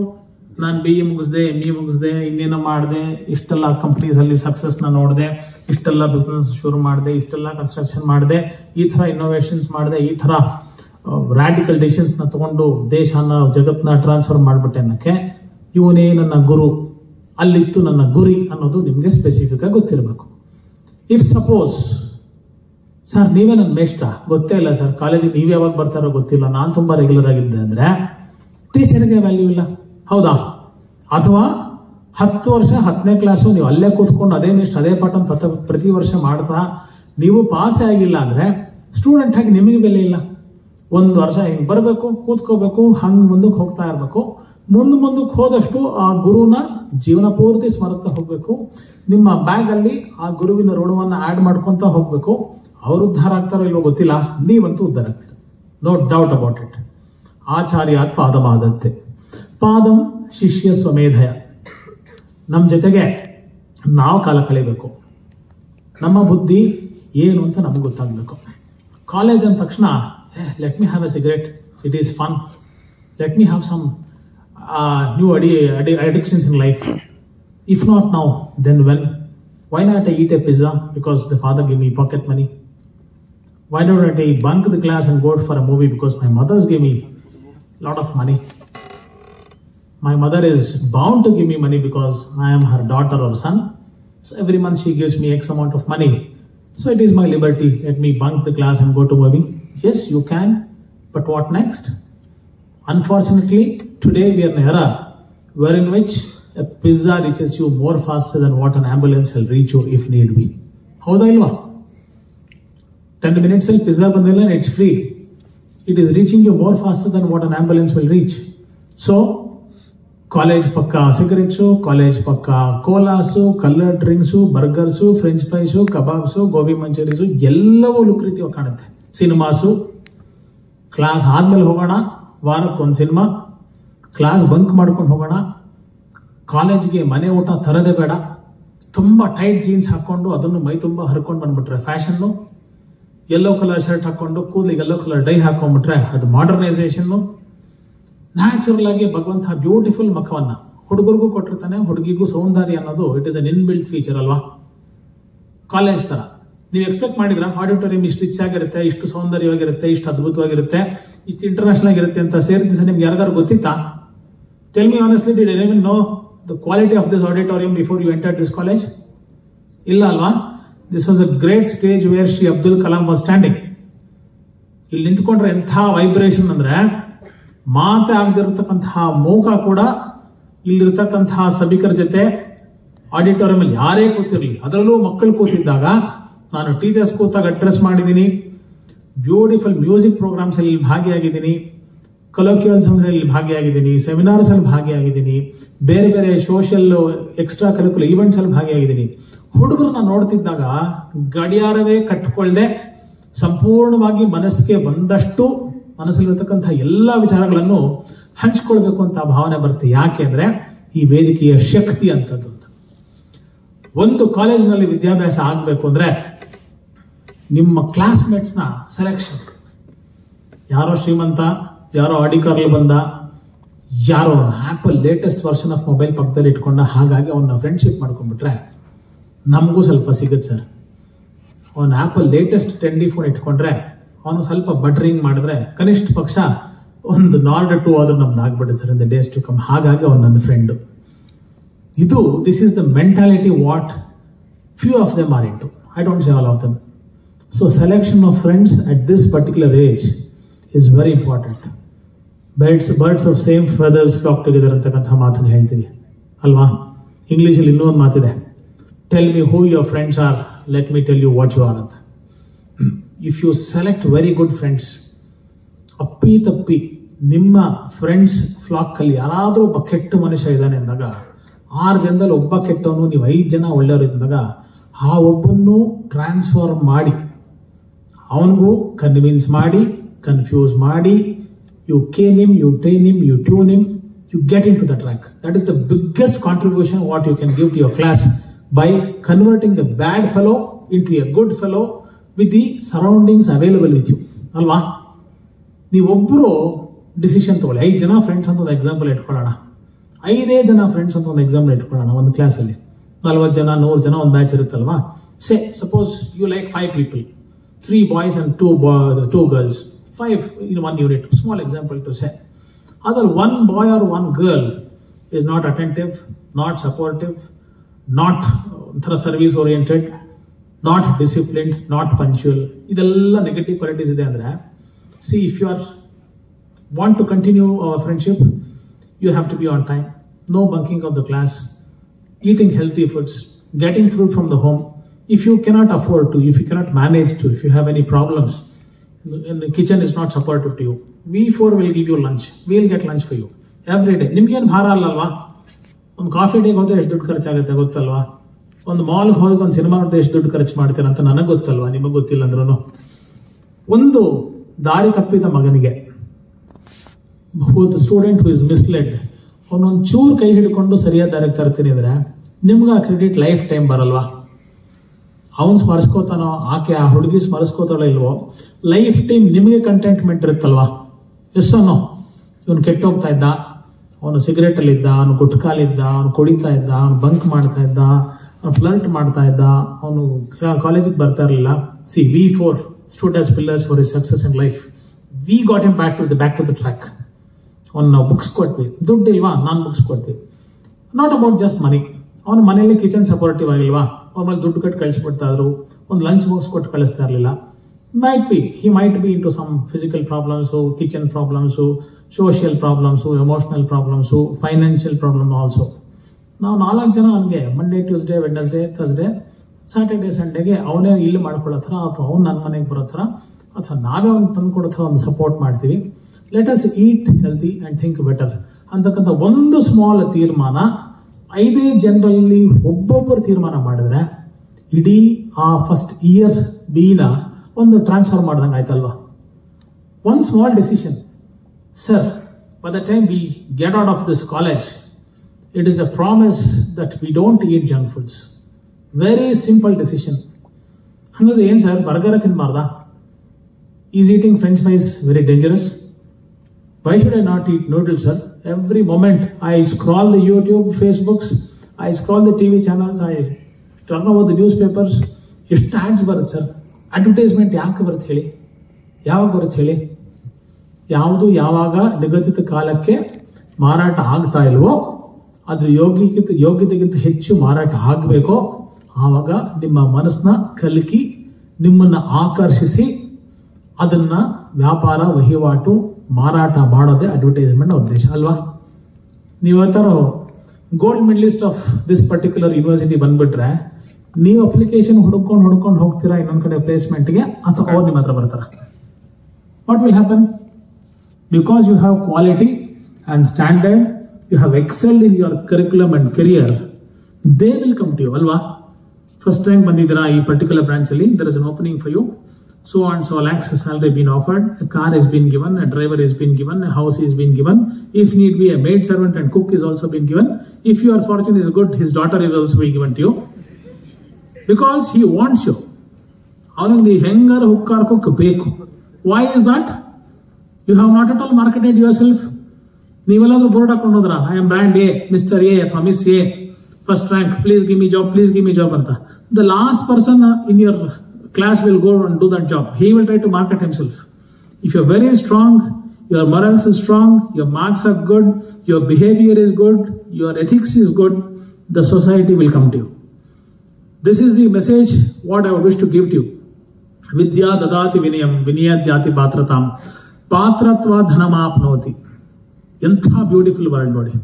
ನಾನು BE ಮುಗಿಸ್ದೆ, ME ಮುಗಿಸ್ದೆ, ಇನ್ನೇನೋ ಮಾಡಿದೆ, ಇಷ್ಟೆಲ್ಲ ಕಂಪ್ನೀಸ್ ಅಲ್ಲಿ ಸಕ್ಸಸ್ ನ ನೋಡಿದೆ, ಇಷ್ಟೆಲ್ಲ ಬಿಸ್ನೆಸ್ ಶುರು ಮಾಡಿದೆ, ಇಷ್ಟೆಲ್ಲ ಕನ್ಸ್ಟ್ರಕ್ಷನ್ ಮಾಡಿದೆ, ಈ ತರ ಇನ್ನೋವೇಷನ್ಸ್ ಮಾಡಿದೆ, ಈ ತರ ರಾಡಿಕಲ್ ಡಿಸಿಷನ್ಸ್ ನ ತಗೊಂಡು ದೇಶನ ಜಗತ್ನ ಟ್ರಾನ್ಸ್ಫರ್ ಮಾಡ್ಬಿಟ್ಟೆ ಅನ್ನಕ್ಕೆ ಇವನೇ ನನ್ನ ಗುರು, ಅಲ್ಲಿತ್ತು ನನ್ನ ಗುರಿ ಅನ್ನೋದು ನಿಮ್ಗೆ ಸ್ಪೆಸಿಫಿಕ್ ಆಗಿ ಗೊತ್ತಿರಬೇಕು. ಇಫ್ ಸಪೋಸ್ ಸರ್ ನೀವೇ ನನ್ನ ಮೇಷ್ಟ್ರ, ಗೊತ್ತೇ ಇಲ್ಲ ಸರ್, ಕಾಲೇಜಿಗೆ ನೀವ್ ಯಾವಾಗ ಬರ್ತಾರೋ ಗೊತ್ತಿಲ್ಲ, ನಾನು ತುಂಬಾ ರೆಗ್ಯುಲರ್ ಆಗಿದ್ದೆ ಅಂದ್ರೆ ಟೀಚರ್ಗೆ ವ್ಯಾಲ್ಯೂ ಇಲ್ಲ, ಹೌದಾ? ಅಥವಾ 10 ವರ್ಷ 10ನೇ ಕ್ಲಾಸು ನೀವು ಅಲ್ಲೇ ಕೂತ್ಕೊಂಡು ಅದೇ ಮೇಷ್ಟ್ರ ಅದೇ ಪಾಠ ಪ್ರತಿ ವರ್ಷ ಮಾಡ್ತಾ ನೀವು ಪಾಸೇ ಆಗಿಲ್ಲ ಅಂದ್ರೆ ಸ್ಟೂಡೆಂಟ್ ಆಗಿ ನಿಮಗೆ ಬೆಲೆ ಇಲ್ಲ. 1 ವರ್ಷ ಹಿಂಗೆ ಬರಬೇಕು, ಕೂತ್ಕೋಬೇಕು, ಹಂಗೆ ಮುಂದಕ್ಕೆ ಹೋಗ್ತಾ ಇರಬೇಕು. ಮುಂದಕ್ಕೆ ಹೋದಷ್ಟು ಆ ಗುರುನ ಜೀವನ ಪೂರ್ತಿ ಸ್ಮರಿಸ್ತಾ ಹೋಗ್ಬೇಕು. ನಿಮ್ಮ ಬ್ಯಾಗ್ ಅಲ್ಲಿ ಆ ಗುರುವಿನ ಋಣವನ್ನು ಆಡ್ ಮಾಡ್ಕೊಂತ ಹೋಗ್ಬೇಕು. ಅವ್ರು ಉದ್ಧಾರ ಆಗ್ತಾರೋ ಇಲ್ವೋ ಗೊತ್ತಿಲ್ಲ, ನೀವಂತೂ ಉದ್ಧಾರ ಆಗ್ತೀರ, ನೋ ಡೌಟ್ ಅಬೌಟ್ ಇಟ್. ಆಚಾರ್ಯಾತ್ ಪಾದಮಾದತ್ತೆ, ಪಾದಂ ಶಿಷ್ಯ ಸ್ವಮೇಧಯ. ನಮ್ಮ ಜೊತೆಗೆ ನಾವು ಕಾಲ ಕಳಿಬೇಕು, ನಮ್ಮ ಬುದ್ಧಿ ಏನು ಅಂತ ನಮ್ಗೆ ಗೊತ್ತಾಗಬೇಕು. ಕಾಲೇಜ್ ಅಂದ ತಕ್ಷಣ let me have a cigarette, it is fun, let me have some new addictions in life. If not now, then when? Why not I eat a pizza because the father gave me pocket money? Why don't I bunk the class and go for a movie because my mother's gave me a lot of money? My mother is bound to give me money because I am her daughter or son. So every month she gives me X amount of money. So it is my liberty. Let me bunk the class and go to movie. Yes, you can. But what next? Unfortunately, today we are in an era wherein which a pizza reaches you more faster than what an ambulance will reach you if need be. Howda ilva? 10 minutes al pizza bandilla and it's free. It is reaching you more faster than what an ambulance will reach. So, college pakka cigarettes, college pakka colas, colored drinks, burgers, french fries, kebabs, gobi manchurians, ಎಲ್ಲವೂ lucrative ಕಾಣುತ್ತೆ. ಸಿನಿಮಾಸು, class ಆದ್ಮೇಲೆ ಹೋಗೋಣ, ವಾರಕ್ಕೊಂದು cinema, class bunk ಮಾಡ್ಕೊಂಡು ಹೋಗೋಣ, ಕಾಲೇಜ್ಗೆ ಮನೆ ಊಟ ತರದೇ ಬೇಡ, ತುಂಬ ಟೈಟ್ ಜೀನ್ಸ್ ಹಾಕೊಂಡು ಅದನ್ನು ಮೈ ತುಂಬ ಹರ್ಕೊಂಡು ಬಂದ್ಬಿಟ್ರೆ ಫ್ಯಾಷನ್ನು, ಯೆಲ್ಲೋ ಕಲರ್ ಶರ್ಟ್ ಹಾಕೊಂಡು ಕೂದಲಿಗೆ ಯೆಲ್ಲೋ ಕಲರ್ ಡೈ ಹಾಕೊಂಡ್ಬಿಟ್ರೆ ಅದು ಮಾಡರ್ನೈಸೇಷನ್ನು. ನ್ಯಾಚುರಲ್ ಆಗಿ ಭಗವಂತ ಬ್ಯೂಟಿಫುಲ್ ಮುಖವನ್ನ ಹುಡುಗರಿಗೂ ಕೊಟ್ಟಿರ್ತಾನೆ, ಹುಡುಗಿಗೂ ಸೌಂದರ್ಯ ಅನ್ನೋದು it is an inbuilt feature ಅಲ್ವಾ? ಕಾಲೇಜ್ ತರ ನೀವು ಎಕ್ಸ್ಪೆಕ್ಟ್ ಮಾಡಿದ್ರ ಆಡಿಟೋರಿಯಂ ಇಷ್ಟು ರಿಚ್ ಆಗಿರುತ್ತೆ, ಇಷ್ಟು ಸೌಂದರ್ಯವಾಗಿರುತ್ತೆ, ಇಷ್ಟು ಅದ್ಭುತವಾಗಿರುತ್ತೆ, ಇಷ್ಟು ಇಂಟರ್ನ್ಯಾಷನಲ್ ಆಗಿರುತ್ತೆ ಅಂತ ಸೇರಿದ ನಿಮ್ಗೆ ಯಾರಿಗಾರು ಗೊತ್ತಿತ್ತಾ? Tell me honestly, did anyone know the quality of this auditorium before you entered this college? ಇಲ್ಲ ಅಲ್ವಾ? This was a great stage where Shri Abdul Kalam was standing. ಇಲ್ಲಿ ನಿಂತ್ಕೊಂಡ್ರೆ ಎಂಥ ವೈಬ್ರೇಷನ್ ಅಂದ್ರೆ ಮಾತೆ ಆಗದಿರತಕ್ಕಂತಹ ಮೌಕ ಕೂಡ ಇಲ್ಲಿರ್ತಕ್ಕಂತಹ ಸಭಿಕರ ಜೊತೆ ಆಡಿಟೋರಿಯಂ ಅಲ್ಲಿ ಯಾರೇ ಕೂತಿರ್ಲಿ, ಅದರಲ್ಲೂ ಮಕ್ಕಳು ಕೂತಿದ್ದಾಗ, ನಾನು ಟೀಚರ್ಸ್ ಕೂತಾಗ ಅಡ್ರೆಸ್ ಮಾಡಿದ್ದೀನಿ, ಬ್ಯೂಟಿಫುಲ್ ಮ್ಯೂಸಿಕ್ ಪ್ರೋಗ್ರಾಮ್ಸ್ ಅಲ್ಲಿ ಭಾಗಿಯಾಗಿದ್ದೀನಿ, ಕೊಲೋಕ್ಯೂಯಲ್ಸ್ ಅಲ್ಲಿ ಭಾಗಿಯಾಗಿದ್ದೀನಿ, ಸೆಮಿನಾರ್ಸ್ ಅಲ್ಲಿ ಭಾಗಿಯಾಗಿದ್ದೀನಿ, ಬೇರೆ ಬೇರೆ ಸೋಷಿಯಲ್ ಎಕ್ಸ್ಟ್ರಾ ಕರಿಕ್ಯುಲರ್ ಈವೆಂಟ್ಸ್ ಅಲ್ಲಿ ಭಾಗಿಯಾಗಿದ್ದೀನಿ. ಹುಡುಗರನ್ನ ನೋಡ್ತಿದ್ದಾಗ ಗಡಿಯಾರವೇ ಕಟ್ಟಿಕೊಳ್ಳದೆ ಸಂಪೂರ್ಣವಾಗಿ ಮನಸ್ಸಿಗೆ ಬಂದಷ್ಟು ಮನಸ್ಸಲ್ಲಿರತಕ್ಕಂಥ ಎಲ್ಲ ವಿಚಾರಗಳನ್ನು ಹಂಚ್ಕೊಳ್ಬೇಕು ಅಂತ ಭಾವನೆ ಬರುತ್ತೆ. ಯಾಕೆ ಅಂದ್ರೆ ಈ ವೇದಿಕೆಯ ಶಕ್ತಿ ಅಂತದ್ದು. ಒಂದು ಕಾಲೇಜಿನಲ್ಲಿ ವಿದ್ಯಾಭ್ಯಾಸ ಆಗಬೇಕು ಅಂದ್ರೆ ನಿಮ್ಮ ಕ್ಲಾಸ್ಮೇಟ್ಸ್ ನ ಸೆಲೆಕ್ಷನ್, ಯಾರೋ ಶ್ರೀಮಂತ, ಯಾರೋ ಆಡಿಕಾರ್ಲಿ ಬಂದ, ಯಾರೋ apple latest version of mobile ಪಕ್ಕದಲ್ಲಿ ಇಟ್ಕೊಂಡ, ಹಾಗಾಗಿ ಅವನ್ನ ಫ್ರೆಂಡ್ಶಿಪ್ ಮಾಡ್ಕೊಂಡ್ಬಿಟ್ರೆ ನಮಗೂ ಸ್ವಲ್ಪ ಸಿಗುತ್ತೆ ಸರ್. ಅವನ ಆಪಲ್ ಲೇಟೆಸ್ಟ್ 10D ಫೋನ್ ಇಟ್ಕೊಂಡ್ರೆ ಅವನು ಸ್ವಲ್ಪ ಬಟ್ರಿಂಗ್ ಮಾಡಿದ್ರೆ ಕನಿಷ್ಠ ಪಕ್ಷ ಒಂದು ನಾರ್ಡ್ 2 ಆದ್ರೂ ನಮ್ದು ಆಗ್ಬಿಡುತ್ತೆ sir in the days to come. ಹಾಗಾಗಿ ಅವನು ನನ್ನ ಫ್ರೆಂಡು. ಇದು this is the mentality what few of them are into. I don't say all of them. So selection of friends at this particular age is very important. Birds of same feathers flock together ಅಂತಕ್ಕಂಥ ಮಾತನ್ನು ಹೇಳ್ತೀವಿ ಅಲ್ವಾ? ಇಂಗ್ಲೀಷಲ್ಲಿ ಇನ್ನೊಂದು ಮಾತಿದೆ, tell me who your friends are, let me tell you what you are ಅಂತ. If you select very good friends, ಅಪ್ಪಿ ತಪ್ಪಿ ನಿಮ್ಮ ಫ್ರೆಂಡ್ಸ್ ಫ್ಲಾಕಲ್ಲಿ ಯಾರಾದರೂ ಒಬ್ಬ ಕೆಟ್ಟ ಮನುಷ್ಯ ಇದ್ದಾನೆ ಅಂದಾಗ 6 ಜನದಲ್ಲಿ ಒಬ್ಬ ಕೆಟ್ಟವನು, ನೀವು 5 ಜನ ಒಳ್ಳೆಯವರು ಇದ್ದಾಗ ಆ ಒಬ್ಬನ್ನು ಟ್ರಾನ್ಸ್ಫಾರ್ಮ್ ಮಾಡಿ ಅವನಿಗೂ ಕನ್ವಿನ್ಸ್ ಮಾಡಿ ಕನ್ಫ್ಯೂಸ್ ಮಾಡಿ you cane him, you train him, you tune him, you get into the track. That is the biggest contribution what you can give to your class by converting a bad fellow into a good fellow with the surroundings available with you. Alva? ನೀವೊಬ್ಬರು decision ತಗೊಳ್ಳಿ. 5 ಜನ friends ಅಂತ ಒಂದು example ಇಟ್ಕೊಳ್ಳೋಣ. 5 ಜನ friends ಅಂತ ಒಂದು example ಇಟ್ಕೊಳ್ಳೋಣ. ಒಂದು ಕ್ಲಾಸಲ್ಲಿ 40 ಜನ 100 ಜನ ಒಂದು ಬ್ಯಾಚ್ ಇರುತ್ತಲ್ವಾ. Suppose you like 5 people, 3 boys and 2 girls, 5 in one unit. Small example to say. Other one boy or one girl is not attentive, not supportive, not service oriented, not disciplined, not punctual. Idella negative qualities ide andre. See, if you want to continue our friendship, you have to be on time, no bunking of the class, eating healthy foods, getting food from the home. If you cannot afford to, if you cannot manage to, if you have any problems, and the kitchen is not supportive to you, we 4 will give you lunch. We will get lunch for you every day. ನಿಮ್ಗೆ ಏನು ಭಾರ ಅಲ್ಲಲ್ವಾ? ಒಂದು coffee ಡೇಗೆ ಹೋದ್ರೆ ಎಷ್ಟು ದುಡ್ಡು ಖರ್ಚಾಗುತ್ತೆ ಗೊತ್ತಲ್ವಾ? ಒಂದು ಮಾಲ್ಗೆ ಹೋಗಿ ಒಂದು ಸಿನಿಮಾ ನೋಡಿದ್ರೆ ಎಷ್ಟು ದುಡ್ಡು ಖರ್ಚು ಮಾಡ್ತೀರ ಅಂತ ನನಗೆ ಗೊತ್ತಲ್ವಾ, ನಿಮಗೆ ಗೊತ್ತಿಲ್ಲ ಅಂದ್ರೂ. ಒಂದು ದಾರಿ ತಪ್ಪಿದ ಮಗನಿಗೆ, ಸ್ಟೂಡೆಂಟ್ ಹೂ ಇಸ್ ಮಿಸ್ಲೆಡ್, ಅವನೊಂದು ಚೂರು ಕೈ ಹಿಡ್ಕೊಂಡು ಸರಿಯಾದ ದಾರಿಗೆ ತರ್ತೀನಿ ಅಂದ್ರೆ ನಿಮ್ಗೆ ಆ ಕ್ರೆಡಿಟ್ ಲೈಫ್ ಟೈಮ್ ಬರಲ್ವಾ? ಅವನು ಸ್ಮರಿಸ್ಕೋತಾನೋ, ಆಕೆ ಆ ಹುಡುಗಿ ಸ್ಮರಿಸ್ಕೋತಾಳೋ ಇಲ್ವೋ, ಲೈಫ್ ಟೈಮ್ ನಿಮಗೆ ಕಂಟೆಂಟ್ಮೆಂಟ್ ಇರುತ್ತಲ್ವಾ? ಎಷ್ಟೋ ಇವನು ಕೆಟ್ಟೋಗ್ತಾ ಇದ್ದ, ಅವನು ಸಿಗರೇಟಲ್ಲಿದ್ದ, ಅವನು ಗುಟ್ಕಾಲಿದ್ದ, ಅವನು ಕುಡಿತಾ ಇದ್ದ, ಅವನು ಬಂಕ್ ಮಾಡ್ತಾ ಇದ್ದ, ಅವನು ಫ್ಲರ್ಟ್ ಮಾಡ್ತಾ ಇದ್ದ, ಅವನು ಕಾಲೇಜಿಗೆ ಬರ್ತಾ ಇರಲಿಲ್ಲ. C, we 4 stood as pillars for his success in life. We got him back to the track. ಅವನು ನಾವು ಬುಕ್ಸ್ ಕೊಟ್ವಿ, ದುಡ್ಡು ಇಲ್ವಾ, ನಾನು ಬುಕ್ಸ್ ಕೊಟ್ವಿ. ನಾಟ್ ಅಬೌಟ್ ಜಸ್ಟ್ ಮನಿ. ಅವನ ಮನೆಯಲ್ಲಿ ಕಿಚನ್ ಸಪೋರ್ಟಿವ್ ಆಗಿಲ್ವಾ, ಅವ್ರ ಮೇಲೆ ದುಡ್ಡು ಕಟ್ಟು ಕಳಿಸ್ಬಿಡ್ತಾ ಇದ್ರು, ಒಂದು ಲಂಚ್ ಬಾಕ್ಸ್ ಕೊಟ್ಟು ಕಳಿಸ್ತಾ ಇರಲಿಲ್ಲ. he might be into some physical problems, kitchen problems, social problems, emotional problems, financial problems also. ನಾವು 4 ಜನ ಅವನಿಗೆ Monday, Tuesday, Wednesday, Thursday, Saturday, ಸಂಡೇಗೆ ಅವನೇ ಇಲ್ಲಿ ಮಾಡ್ಕೊಳ್ಳೋ ಥರ ಅಥವಾ ಅವ್ನು ನನ್ನ ಮನೆಗೆ ಬರೋ ಥರ ಅಥವಾ ನಾವೇ ಅವ್ನು ತಂದು ಕೊಡೋ ಥರ ಒಂದು ಸಪೋರ್ಟ್ ಮಾಡ್ತೀವಿ. Let us heat healthy and think better ಅಂತಕ್ಕಂಥ ಒಂದು ಸ್ಮಾಲ್ ತೀರ್ಮಾನ 5 ಜನರಲ್ಲಿ ಒಬ್ಬೊಬ್ಬರು ತೀರ್ಮಾನ ಮಾಡಿದ್ರೆ ಇಡೀ ಆ ಫಸ್ಟ್ ಇಯರ್ ಬಿನ ಒಂದು ಟ್ರಾನ್ಸ್ಫರ್ ಮಾಡ್ದಂಗೆ ಆಯ್ತಲ್ವಾ? One small decision. Sir, by the time we get out of this college, it is a promise that we don't eat junk foods. Very simple decision. ಹಾಗಾದ್ರೆ ಏನು ಸರ್, ಬರ್ಗರ್ ತಿನ್ಬಾರ್ದಾ? Is eating French fries very dangerous? Why should I not eat noodles, sir? Every moment I scroll the YouTube, Facebooks, I scroll the TV channels, I turn over the newspapers. ಎಷ್ಟು ads ಬರುತ್ತೆ sir? Advertisement ಯಾಕೆ ಬರುತ್ತೆ ಹೇಳಿ? ಯಾವಾಗ ಬರುತ್ತೆ ಹೇಳಿ? ಯಾವುದು ಯಾವಾಗ ನಿಗದಿತ ಕಾಲಕ್ಕೆ ಮಾರಾಟ ಆಗ್ತಾ ಇಲ್ವೋ, ಅದು ಯೋಗ್ಯತೆಗಿಂತ ಹೆಚ್ಚು ಮಾರಾಟ ಆಗಬೇಕೋ ಆವಾಗ ನಿಮ್ಮ ಮನಸ್ಸನ್ನ ಕಲಕಿ ನಿಮ್ಮನ್ನು ಆಕರ್ಷಿಸಿ ಅದನ್ನ ವ್ಯಾಪಾರ ವಹಿವಾಟು ಮಾರಾಟ ಮಾಡೋದೇ ಅಡ್ವರ್ಟೈಸ್ಮೆಂಟ್ ಉದ್ದೇಶ ಅಲ್ವಾ? ನೀವು ಹೇಳ್ತಾರೋ gold medalist of this particular university ಬಂದ್ಬಿಟ್ರೆ ನೀವು ಅಪ್ಲಿಕೇಶನ್ ಹುಡ್ಕೊಂಡು ಹೋಗ್ತೀರಾ ಇನ್ನೊಂದು ಕಡೆ ಪ್ಲೇಸ್ಮೆಂಟ್ಗೆ, ಅಥವಾ ಅವ್ರು ನಿಮ್ಮ ಹತ್ರ ಬರ್ತಾರ? What will happen? Because you have quality and standard, you have excelled in your curriculum and career, they will come to you ಅಲ್ವಾ? ಫಸ್ಟ್ ಟೈಮ್ ಬಂದಿದ್ದೀರಾ ಈ ಪರ್ಟಿಕ್ಯುಲರ್ ಬ್ರಾಂಚಲ್ಲಿ, there is an opening for you. So and so lakhs salary been offered, a car has been given, a driver has been given, a house is been given. If need be, a maid servant and cook is also been given. If your fortune is good, his daughter is also be given to you. Because he wants you. Avangi hengar hukkar cook beku. Why is that? You have not at all marketed yourself. Neevelladu board hakondu hodra, I am brand A, Mr. A athwa Miss A, first rank, please give me job anta. The last person in your class will go and do that job. He will try to market himself. If you're very strong, your morals is strong, your marks are good, your behavior is good, your ethics is good, the society will come to you. This is the message what I would wish to give to you. Vidya dadati vinayam, vinayadhyati patratam, patratva dhanamapnoti. Entha beautiful word ನೋಡಿ.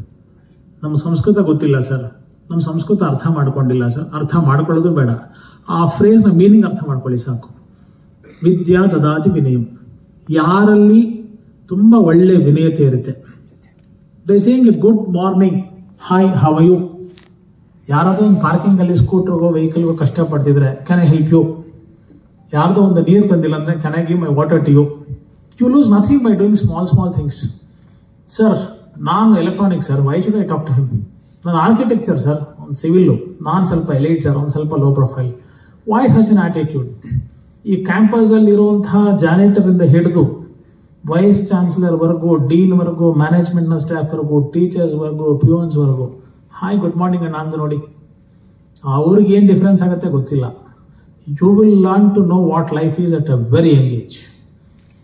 ನಮ್ಮ ಸಂಸ್ಕೃತ ಗೊತ್ತಿಲ್ಲ sir, ನಮ್ಮ ಸಂಸ್ಕೃತ ಅರ್ಥ ಮಾಡ್ಕೊಂಡಿಲ್ಲ sir, ಅರ್ಥ ಮಾಡ್ಕೊಳ್ಳೋದು ಬೇಡ, ಆ ಫ್ರೇಸ್ನ ಮೀನಿಂಗ್ ಅರ್ಥ ಮಾಡ್ಕೊಳ್ಳಿ ಸಾಕು. ವಿದ್ಯಾ ದದಾತಿ ವಿನಯಂ. ಯಾರಲ್ಲಿ ತುಂಬ ಒಳ್ಳೆ ವಿನಯತೆ ಇರುತ್ತೆ. They saying a good morning, hi, how are you? ಯಾರಾದರೂ ಒಂದು ಪಾರ್ಕಿಂಗಲ್ಲಿ ಸ್ಕೂಟರ್ಗೋ ವೆಹಿಕಲ್ಗೋ ಕಷ್ಟಪಡ್ತಿದ್ರೆ, ಕ್ಯಾನ್ ಐ ಹೆಲ್ಪ್ ಯು? ಯಾರ್ದೋ ಒಂದು ನೀರು ತಂದಿಲ್ಲ ಅಂದರೆ, can I give my water to you? You lose nothing by doing small things. Sir, ನಾನು electronics sir, why should I talk to him? ನಾನು ಆರ್ಕಿಟೆಕ್ಚರ್ ಸರ್, ಒಂದು ಸಿವಿಲ್ಲು, ನಾನು ಸ್ವಲ್ಪ ಎಲೈಟ್ ಸರ್, ಒಂದು ಸ್ವಲ್ಪ low profile. Why such an attitude? ಈ ಕ್ಯಾಂಪಸಲ್ಲಿ ಇರುವಂತಹ ಜಾನಿಟರಿಂದ ಹಿಡಿದು ವೈಸ್ ಚಾನ್ಸಲರ್ವರೆಗೂ, ಡೀನ್ವರೆಗೂ, ಮ್ಯಾನೇಜ್ಮೆಂಟ್ನ ಸ್ಟಾಫ್ವರೆಗೂ, ಟೀಚರ್ಸ್ವರೆಗೂ, ಪ್ಯೂನ್ಸ್ವರೆಗೂ ಹಾಯ್, ಗುಡ್ ಮಾರ್ನಿಂಗ್ ಅಣ್ಣ ಅಂದು ನೋಡಿ. ಅವ್ರಿಗೆ ಏನು ಡಿಫ್ರೆನ್ಸ್ ಆಗುತ್ತೆ ಗೊತ್ತಿಲ್ಲ. You will learn to know what life is at a very young age.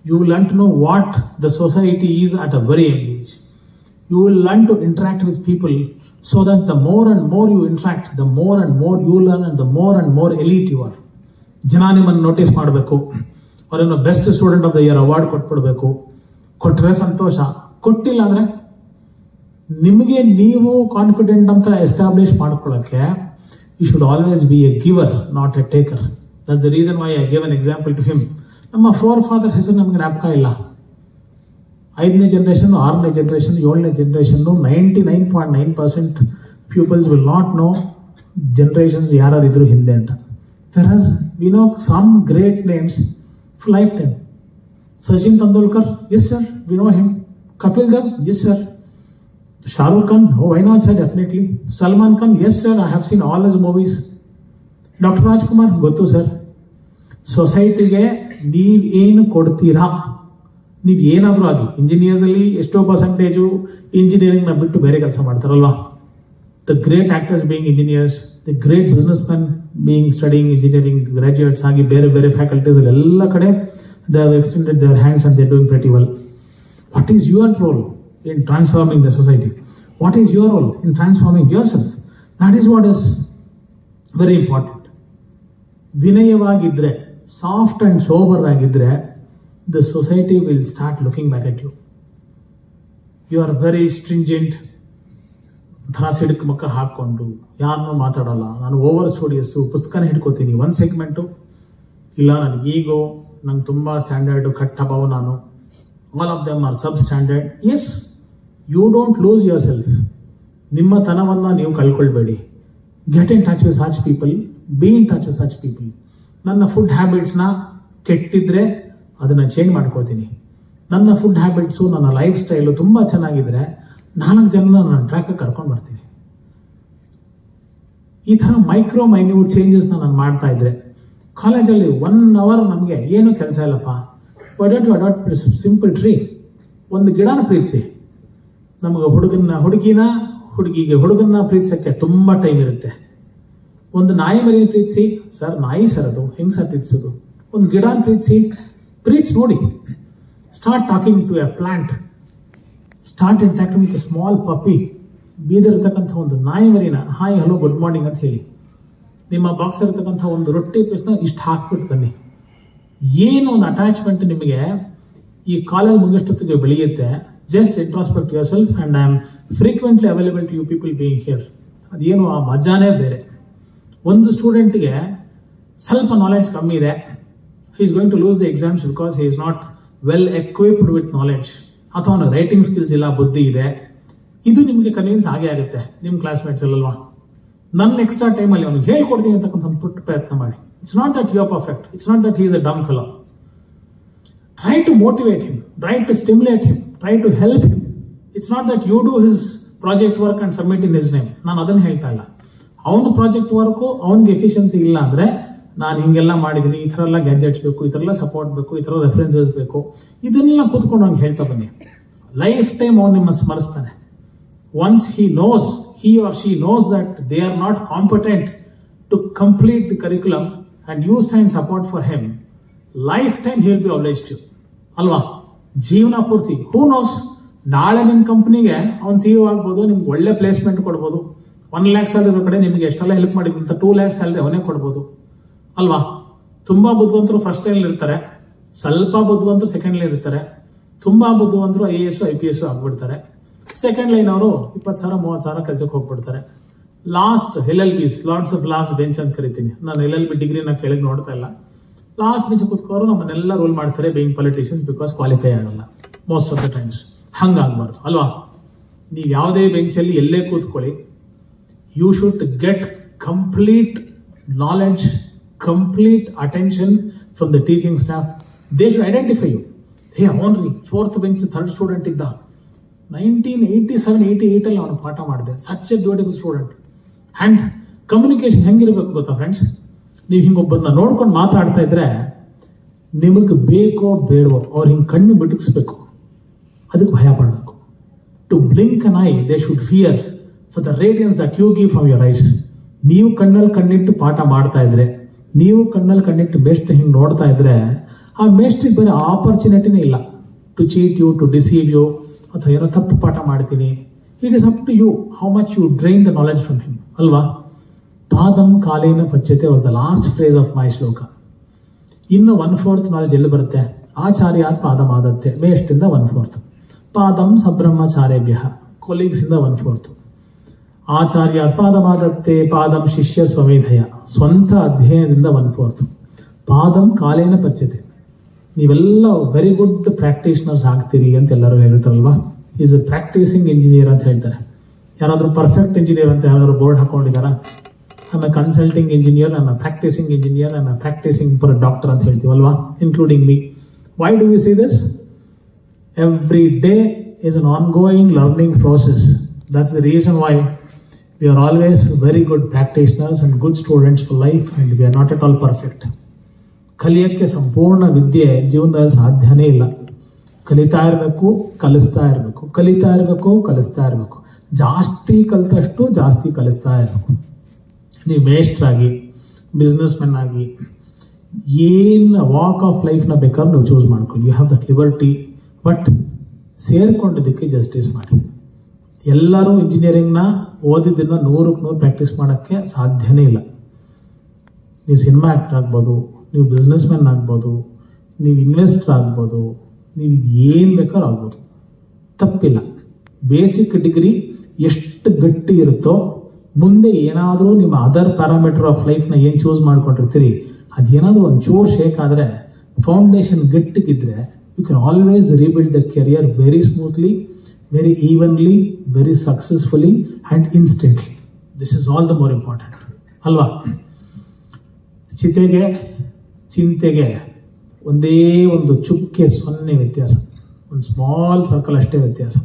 You will learn to know what the society is at a very young age. You will learn to interact with people so that the more and more you interact, the more and more you learn and the more elite you are. ಜನ ನಿಮ್ಮನ್ನು notice ಮಾಡಬೇಕು, ಅವರನ್ನು best student of the year award ಕೊಟ್ಬಿಡ್ಬೇಕು. ಕೊಟ್ಟರೆ ಸಂತೋಷ, ಕೊಟ್ಟಿಲ್ಲ ಅಂದರೆ ನಿಮಗೆ ನೀವು ಕಾನ್ಫಿಡೆಂಟ್ ಅಂತ ಎಸ್ಟಾಬ್ಲಿಷ್ ಮಾಡ್ಕೊಳ್ಳೋಕ್ಕೆ you should always be a giver, not a taker. That's the reason why I give an example to him. ನಮ್ಮ ಫಾದರ್ ಹೆಸರು ನಮಗೆ ಜ್ಞಾಪಕ ಇಲ್ಲ. 5ನೇ ಜನರೇಷನ್, 6ನೇ ಜನರೇಷನ್, 7ನೇ generation, 99.9% peoples will not know generations ಯಾರು ಇದ್ರು ಹಿಂದೆ ಅಂತ. Whereas we know some great names for lifetime. Sachin Tendulkar, yes sir, we know him. Kapil Dev, yes sir. Shah Rukh Khan, oh why not sir, definitely. Salman Khan, yes sir, I have seen all his movies. Dr. Rajkumar, ಗೊತ್ತು sir. ಸೊಸೈಟಿಗೆ ನೀವೇನು ಕೊಡ್ತೀರಾ, ನೀವು ಏನಾದರೂ ಆಗಿ, ಇಂಜಿನಿಯರ್ಸಲ್ಲಿ ಎಷ್ಟೋ percentage ಇಂಜಿನಿಯರಿಂಗ್ನ ಬಿಟ್ಟು ಬೇರೆ ಕೆಲಸ ಮಾಡ್ತಾರಲ್ವಾ. The great actors being engineers, the great businessman being studying engineering graduates ಆಗಿ ಬೇರೆ ಬೇರೆ ಫ್ಯಾಕಲ್ಟೀಸ್ ಎಲ್ಲ ಕಡೆ they have extended their hands and they doing pretty well. What is your role in transforming the society? What is your role in transforming yourself? That is what is very important. ವಿನಯವಾಗಿದ್ದರೆ, soft and sober ಆಗಿದ್ದರೆ, the society will start looking back at you. You are very stringent, ಥರ ಸಿಡಕ್ ಮಕ್ಕ ಹಾಕ್ಕೊಂಡು ಯಾರನ್ನೂ ಮಾತಾಡಲ್ಲ, ನಾನು over ಸ್ಟೂಡಿಯಸ್ಸು, ಪುಸ್ತಕನ ಹಿಡ್ಕೋತೀನಿ, ಒಂದು ಸೆಗ್ಮೆಂಟು ಇಲ್ಲ, ನನಗೆ ಈಗೋ, ನಂಗೆ ತುಂಬ ಸ್ಟ್ಯಾಂಡರ್ಡು ಕಟ್ಟಬವ, ನಾನು all of them are substandard. Yes, you don't lose yourself. ನಿಮ್ಮ ತನವನ್ನು ನೀವು ಕಳ್ಕೊಳ್ಬೇಡಿ. Get in touch with such people, be in touch with such people. ನನ್ನ ಫುಡ್ ಹ್ಯಾಬಿಟ್ಸ್ನ ಕೆಟ್ಟಿದ್ರೆ ಅದನ್ನು ಚೇಂಜ್ ಮಾಡ್ಕೊಳ್ತೀನಿ. ನನ್ನ ಫುಡ್ ಹ್ಯಾಬಿಟ್ಸು, ನನ್ನ ಲೈಫ್ ಸ್ಟೈಲು ತುಂಬ ಚೆನ್ನಾಗಿದ್ರೆ 4 ಜನ ನನ್ನ ಟ್ರ್ಯಾಕಿಗೆ ಕರ್ಕೊಂಡು ಬರ್ತೀನಿ. ಈ ಥರ ಮೈನ್ಯೂಟ್ ಚೇಂಜಸ್ನ ನಾನು ಮಾಡ್ತಾ ಇದ್ರೆ, ಕಾಲೇಜಲ್ಲಿ 1 hour ನಮಗೆ ಏನು ಕೆಲಸ ಇಲ್ಲಪ್ಪ, why don't you adopt simple tree? ಒಂದು ಗಿಡನ ಪ್ರೀತಿಸಿ. ನಮಗೆ ಹುಡುಗನ್ನ ಪ್ರೀತಿಸೋಕ್ಕೆ ತುಂಬ ಟೈಮ್ ಇರುತ್ತೆ. ಒಂದು ನಾಯಿ ಮರಿನ ಪ್ರೀತಿಸಿ, ಸರ್ ನಾಯಿ ಸರ್ ಅದು ಹೆಂಗೆ ಸರ್ ಪ್ರೀತಿಸೋದು? ಒಂದು ಗಿಡನ ಪ್ರೀತಿಸಿ ನೋಡಿ. Start talking to a plant, start interacting with a small puppy. ಬೀದಿರ್ತಕ್ಕಂಥ ಒಂದು ನಾಯಿ ಮರಿನ ಹಾಯ್ ಹಲೋ ಗುಡ್ ಮಾರ್ನಿಂಗ್ ಅಂತ ಹೇಳಿ. ನಿಮ್ಮ ಬಾಕ್ಸ್ ಇರ್ತಕ್ಕಂಥ ಒಂದು ರೊಟ್ಟಿ ಪೀಸ್ನ ಇಷ್ಟು ಹಾಕ್ಬಿಟ್ಟು ಬನ್ನಿ. ಏನು ಒಂದು ಅಟ್ಯಾಚ್ಮೆಂಟ್ ನಿಮಗೆ ಈ ಕಾಲೇಜ್ ಮುಗಿಷ್ಟೊತ್ತಿಗೆ ಬೆಳೆಯುತ್ತೆ. ಜಸ್ಟ್ ಇಂಟ್ರಾಸ್ಪೆಕ್ಟ್ ಯುವರ್ ಸೆಲ್ಫ್ and I am frequently available to you people being here. ಅದೇನು ಆ ಮಜಾನೇ ಬೇರೆ. ಒಂದು ಸ್ಟೂಡೆಂಟ್ಗೆ ಸ್ವಲ್ಪ ನಾಲೆಡ್ಜ್ ಕಮ್ಮಿ ಇದೆ, he is going to lose the exams because he is not well equipped with knowledge. ಅಥವಾ ಅವನ ರೈಟಿಂಗ್ ಸ್ಕಿಲ್ಸ್ ಇಲ್ಲ, ಬುದ್ಧಿ ಇದೆ. ಇದು ನಿಮಗೆ ಕನ್ವಿನ್ಸ್ ಆಗೇ ಆಗುತ್ತೆ ನಿಮ್ಮ ಕ್ಲಾಸ್ಮೇಟ್ಸ್ ಅಲ್ವಾ. ನನ್ನ ಎಕ್ಸ್ಟ್ರಾ ಟೈಮಲ್ಲಿ ಅವ್ನಿಗೆ ಹೇಳ್ಕೊಡ್ತೀನಿ ಅಂತಕ್ಕಂಥ ಒಂದು ಪುಟ್ಟ ಪ್ರಯತ್ನ ಮಾಡಿ. It's not that you are perfect, it's not that he is a dumb fellow. Try to motivate him, try to stimulate him, try to help him. It's not that you do his project work and submit in his name. ನಾನು ಅದನ್ನು ಹೇಳ್ತಾ ಇಲ್ಲ. ಅವನು project work ಅವನಿಗೆ efficiency ಇಲ್ಲ ಅಂದರೆ, ನಾನು ಹಿಂಗೆಲ್ಲ ಮಾಡಿದ್ದೀನಿ, ಈ ಥರ ಎಲ್ಲ ಗ್ಯಾಜೆಟ್ಸ್ ಬೇಕು, ಈ ಥರ ಎಲ್ಲ ಸಪೋರ್ಟ್ ಬೇಕು, ಈ ಥರ ರೆಫರೆನ್ಸಸ್ ಬೇಕು, ಇದನ್ನೆಲ್ಲ ಕೂತ್ಕೊಂಡು ಅವ್ನಿಗೆ ಹೇಳ್ತಾ ಬನ್ನಿ. ಲೈಫ್ ಟೈಮ್ ಅವ್ನು ನಿಮ್ಮ ಸ್ಮರಿಸ್ತಾನೆ. Once he or she knows that they are not competent to complete the curriculum and you stand support for him, lifetime he will be obliged to you. ಅಲ್ವಾ? ಜೀವನ ಪೂರ್ತಿ. ಹೂ ನೋಸ್, ನಾಳೆ ನಿಮ್ಮ ಕಂಪ್ನಿಗೆ ಅವ್ನು CEO ಆಗ್ಬೋದು, ನಿಮ್ಗೆ ಒಳ್ಳೆ ಪ್ಲೇಸ್ಮೆಂಟ್ ಕೊಡ್ಬೋದು. 1 lakh ಸ್ಯಾಲರಿ ಇರೋ ಕಡೆ ನಿಮಗೆ ಎಷ್ಟೆಲ್ಲ ಹೆಲ್ಪ್ ಮಾಡಿದಂತ 2 lakh ಸ್ಯಾಲರಿ ಅವನೇ ಕೊಡ್ಬೋದು ಅಲ್ವಾ? ತುಂಬಾ ಬುದ್ಧಿವಂತರು ಫಸ್ಟ್ ಲೈನ್ ಇರ್ತಾರೆ, ಸ್ವಲ್ಪ ಬುದ್ಧಿವಂತರು ಸೆಕೆಂಡ್ ಲೈನ್ ಇರ್ತಾರೆ, ತುಂಬಾ ಬುದ್ಧಿವಂತರು IAS IPS ಆಗ್ಬಿಡ್ತಾರೆ. ಸೆಕೆಂಡ್ ಲೈನ್ ಅವರು 20,000 30,000 ಕೆಲಸಕ್ಕೆ ಹೋಗ್ಬಿಡ್ತಾರೆ. Last LLBs, lords of last bench ಅಂತ ಕರಿತೀನಿ. ನಾನು LLB ಡಿಗ್ರಿನ ಕೆಳಗೆ ನೋಡ್ತಾ ಇಲ್ಲ. ಲಾಸ್ಟ್ ಬೆಂಚ್ ಕೂತ್ಕೋರು ನಮ್ಮನ್ನೆಲ್ಲ ರೂಲ್ ಮಾಡ್ತಾರೆ, ಬೀಯಿಂಗ್ ಪೊಲಿಟಿಷಿಯನ್ಸ್, ಬಿಕಾಸ್ ಕ್ವಾಲಿಫೈ ಆಗಲ್ಲ. Most of the times. ಹಂಗಾಗಬಾರ್ದು ಅಲ್ವಾ? ನೀವು ಯಾವುದೇ ಬೆಂಚಲ್ಲಿ ಎಲ್ಲೇ ಕೂತ್ಕೊಳ್ಳಿ, you should get complete knowledge, complete attention from the teaching staff. They should identify you. ಹೇ ಅವನ್ರಿ 4th ಬೆಂಚ್ 3rd ಸ್ಟೂಡೆಂಟ್ ಇದ್ದ, 1987-88 ಅವನು ಪಾಠ ಮಾಡಿದೆ, such a beautiful student. And communication ಹೆಂಗಿರ್ಬೇಕು ಗೊತ್ತಾ ಫ್ರೆಂಡ್ಸ್? ನೀವು ಹಿಂಗೊಬ್ಬರನ್ನ ನೋಡ್ಕೊಂಡು ಮಾತಾಡ್ತಾ ಇದ್ರೆ ನಿಮಗೆ ಬೇಕೋ ಬೇಡವೋ ಅವ್ರು ಹಿಂಗೆ ಕಣ್ಣು ಬಿಟ್ಟಿಸ್ಬೇಕು, ಅದಕ್ಕೆ ಭಯ ಪಡಬೇಕು. To blink an eye they should fear for the radiance that you give from your eyes. ನೀವು ಕಣ್ಣಲ್ಲಿ ಕಣ್ಣಿಟ್ಟು ಪಾಠ ಮಾಡ್ತಾ ಇದ್ರೆ, ನೀವು ಕಣ್ಣಲ್ಲಿ ಕಣ್ಣಿಟ್ಟು ಬೆಸ್ಟ್ ಹಿಂಗೆ ನೋಡ್ತಾ ಇದ್ರೆ, ಆ ಮೇಸ್ಟ್ರಿಗೆ ಬೇರೆ ಆಪರ್ಚುನಿಟಿನೇ ಇಲ್ಲ to cheat you, to deceive you, ಅಥವಾ ಏನೋ ತಪ್ಪು ಪಾಠ ಮಾಡ್ತೀನಿ. It is up to you how much you drain the knowledge from him ಅಲ್ವಾ? ಪಾದಂ ಕಾಲೇನ ಪಚ್ಯತೆ was the last phrase of my shloka. ಇನ್ನು 1/4 ನಾಲೆಜ್ ಎಲ್ಲಿ ಬರುತ್ತೆ? ಆಚಾರ್ಯಾತ್ ಪಾದಮಾದತ್ತೆ, ಮೇಷ್ಟಿಂದ 1/4. ಪಾದಂ ಸಬ್ರಹ್ಮಚಾರ್ಯಭ್ಯ, ಕೊಲೀಗ್ಸಿಂದ 1/4. ಆಚಾರ್ಯಾತ್ ಪಾದಮಾದತ್ತೆ, ಪಾದಂ ಶಿಷ್ಯ ಸ್ವಮೇಧಯ, ಸ್ವಂತ ಅಧ್ಯಯನದಿಂದ 1/4. ಪಾದಂ ಕಾಲೇನ ಪಚ್ಯತೆ. ನೀವೆಲ್ಲ ವೆರಿ ಗುಡ್ ಪ್ರಾಕ್ಟೀಷನರ್ಸ್ ಆಗ್ತೀರಿ ಅಂತ ಎಲ್ಲರೂ ಹೇಳ್ತಾರಲ್ವಾ? ಈಸ್ ಎ ಪ್ರಾಕ್ಟೀಸಿಂಗ್ ಇಂಜಿನಿಯರ್ ಅಂತ ಹೇಳ್ತಾರೆ. ಯಾರಾದರೂ ಪರ್ಫೆಕ್ಟ್ ಇಂಜಿನಿಯರ್ ಅಂತ ಯಾರಾದರೂ board ಹಾಕೊಂಡಿದಾರ? I'm a consulting engineer, I'm a practicing engineer, I'm a practicing doctor ಅಂತ ಹೇಳ್ತೀವಲ್ವಾ, including me. Why do we say this? Every day is an ongoing learning process. That's the reason why we are always very good practitioners and good students for life, and we are not at all perfect. ಕಲಿಯಕ್ಕೆ ಸಂಪೂರ್ಣ ವಿದ್ಯೆ ಜೀವನದಲ್ಲಿ ಸಾಧ್ಯನೇ ಇಲ್ಲ. ಕಲಿತಾ ಇರಬೇಕು, ಕಲಿಸ್ತಾ ಇರಬೇಕು, ಕಲಿತಾ ಇರಬೇಕು, ಕಲಿಸ್ತಾ ಇರಬೇಕು. ಜಾಸ್ತಿ ಕಲಿತಷ್ಟು ಜಾಸ್ತಿ ಕಲಿಸ್ತಾ ಇರಬೇಕು. ನೀವು ಮೇಸ್ಟ್ರಾಗಿ, ಬಿಸ್ನೆಸ್ ಮೆನ್ ಆಗಿ, ಏನು ವಾಕ್ ಆಫ್ ಲೈಫ್ನ ಬೇಕಾದ್ರೆ ನೀವು ಚೂಸ್ ಮಾಡ್ಕೊಳ್ಳಿ. You have that liberty. But ಸೇರ್ಕೊಂಡಿದ್ದಕ್ಕೆ ಜಸ್ಟಿಸ್ ಮಾಡಿ. ಎಲ್ಲರೂ ಇಂಜಿನಿಯರಿಂಗ್ನ ಓದಿದ್ದನ್ನು 100ಕ್ಕೆ 100 ಪ್ರಾಕ್ಟೀಸ್ ಮಾಡೋಕ್ಕೆ ಸಾಧ್ಯನೇ ಇಲ್ಲ. ನೀವು ಸಿನಿಮಾ ಆ್ಯಕ್ಟರ್ ಆಗ್ಬೋದು, ನೀವು ಬಿಸ್ನೆಸ್ ಮ್ಯಾನ್ ಆಗ್ಬೋದು, ನೀವು ಇನ್ವೆಸ್ಟರ್ ಆಗ್ಬೋದು, ನೀವು ಏನು ಬೇಕಾದ್ರೂ ಆಗ್ಬೋದು, ತಪ್ಪಿಲ್ಲ. ಬೇಸಿಕ್ ಡಿಗ್ರಿ ಎಷ್ಟು ಗಟ್ಟಿ ಇರುತ್ತೋ, ಮುಂದೆ ಏನಾದರೂ ನಿಮ್ಮ ಅದರ್ ಪ್ಯಾರಾಮೀಟರ್ ಆಫ್ ಲೈಫ್ನ ಏನು ಚೂಸ್ ಮಾಡ್ಕೊಂಡಿರ್ತೀರಿ, ಅದೇನಾದರೂ ಒಂದು ಚೂರು ಶೇಕ್ ಆದರೆ, ಫೌಂಡೇಶನ್ ಗಟ್ಟಿಗಿದ್ರೆ, you can always rebuild the career very smoothly, very evenly, very successfully and instantly. This is all the more important ಅಲ್ವಾ? ಚಿಂತೆಗೆ ಒಂದೇ ಒಂದು ಚುಕ್ಕೆ 0 ವ್ಯತ್ಯಾಸ, ಒಂದು ಸ್ಮಾಲ್ ಸರ್ಕಲ್ ಅಷ್ಟೇ ವ್ಯತ್ಯಾಸ.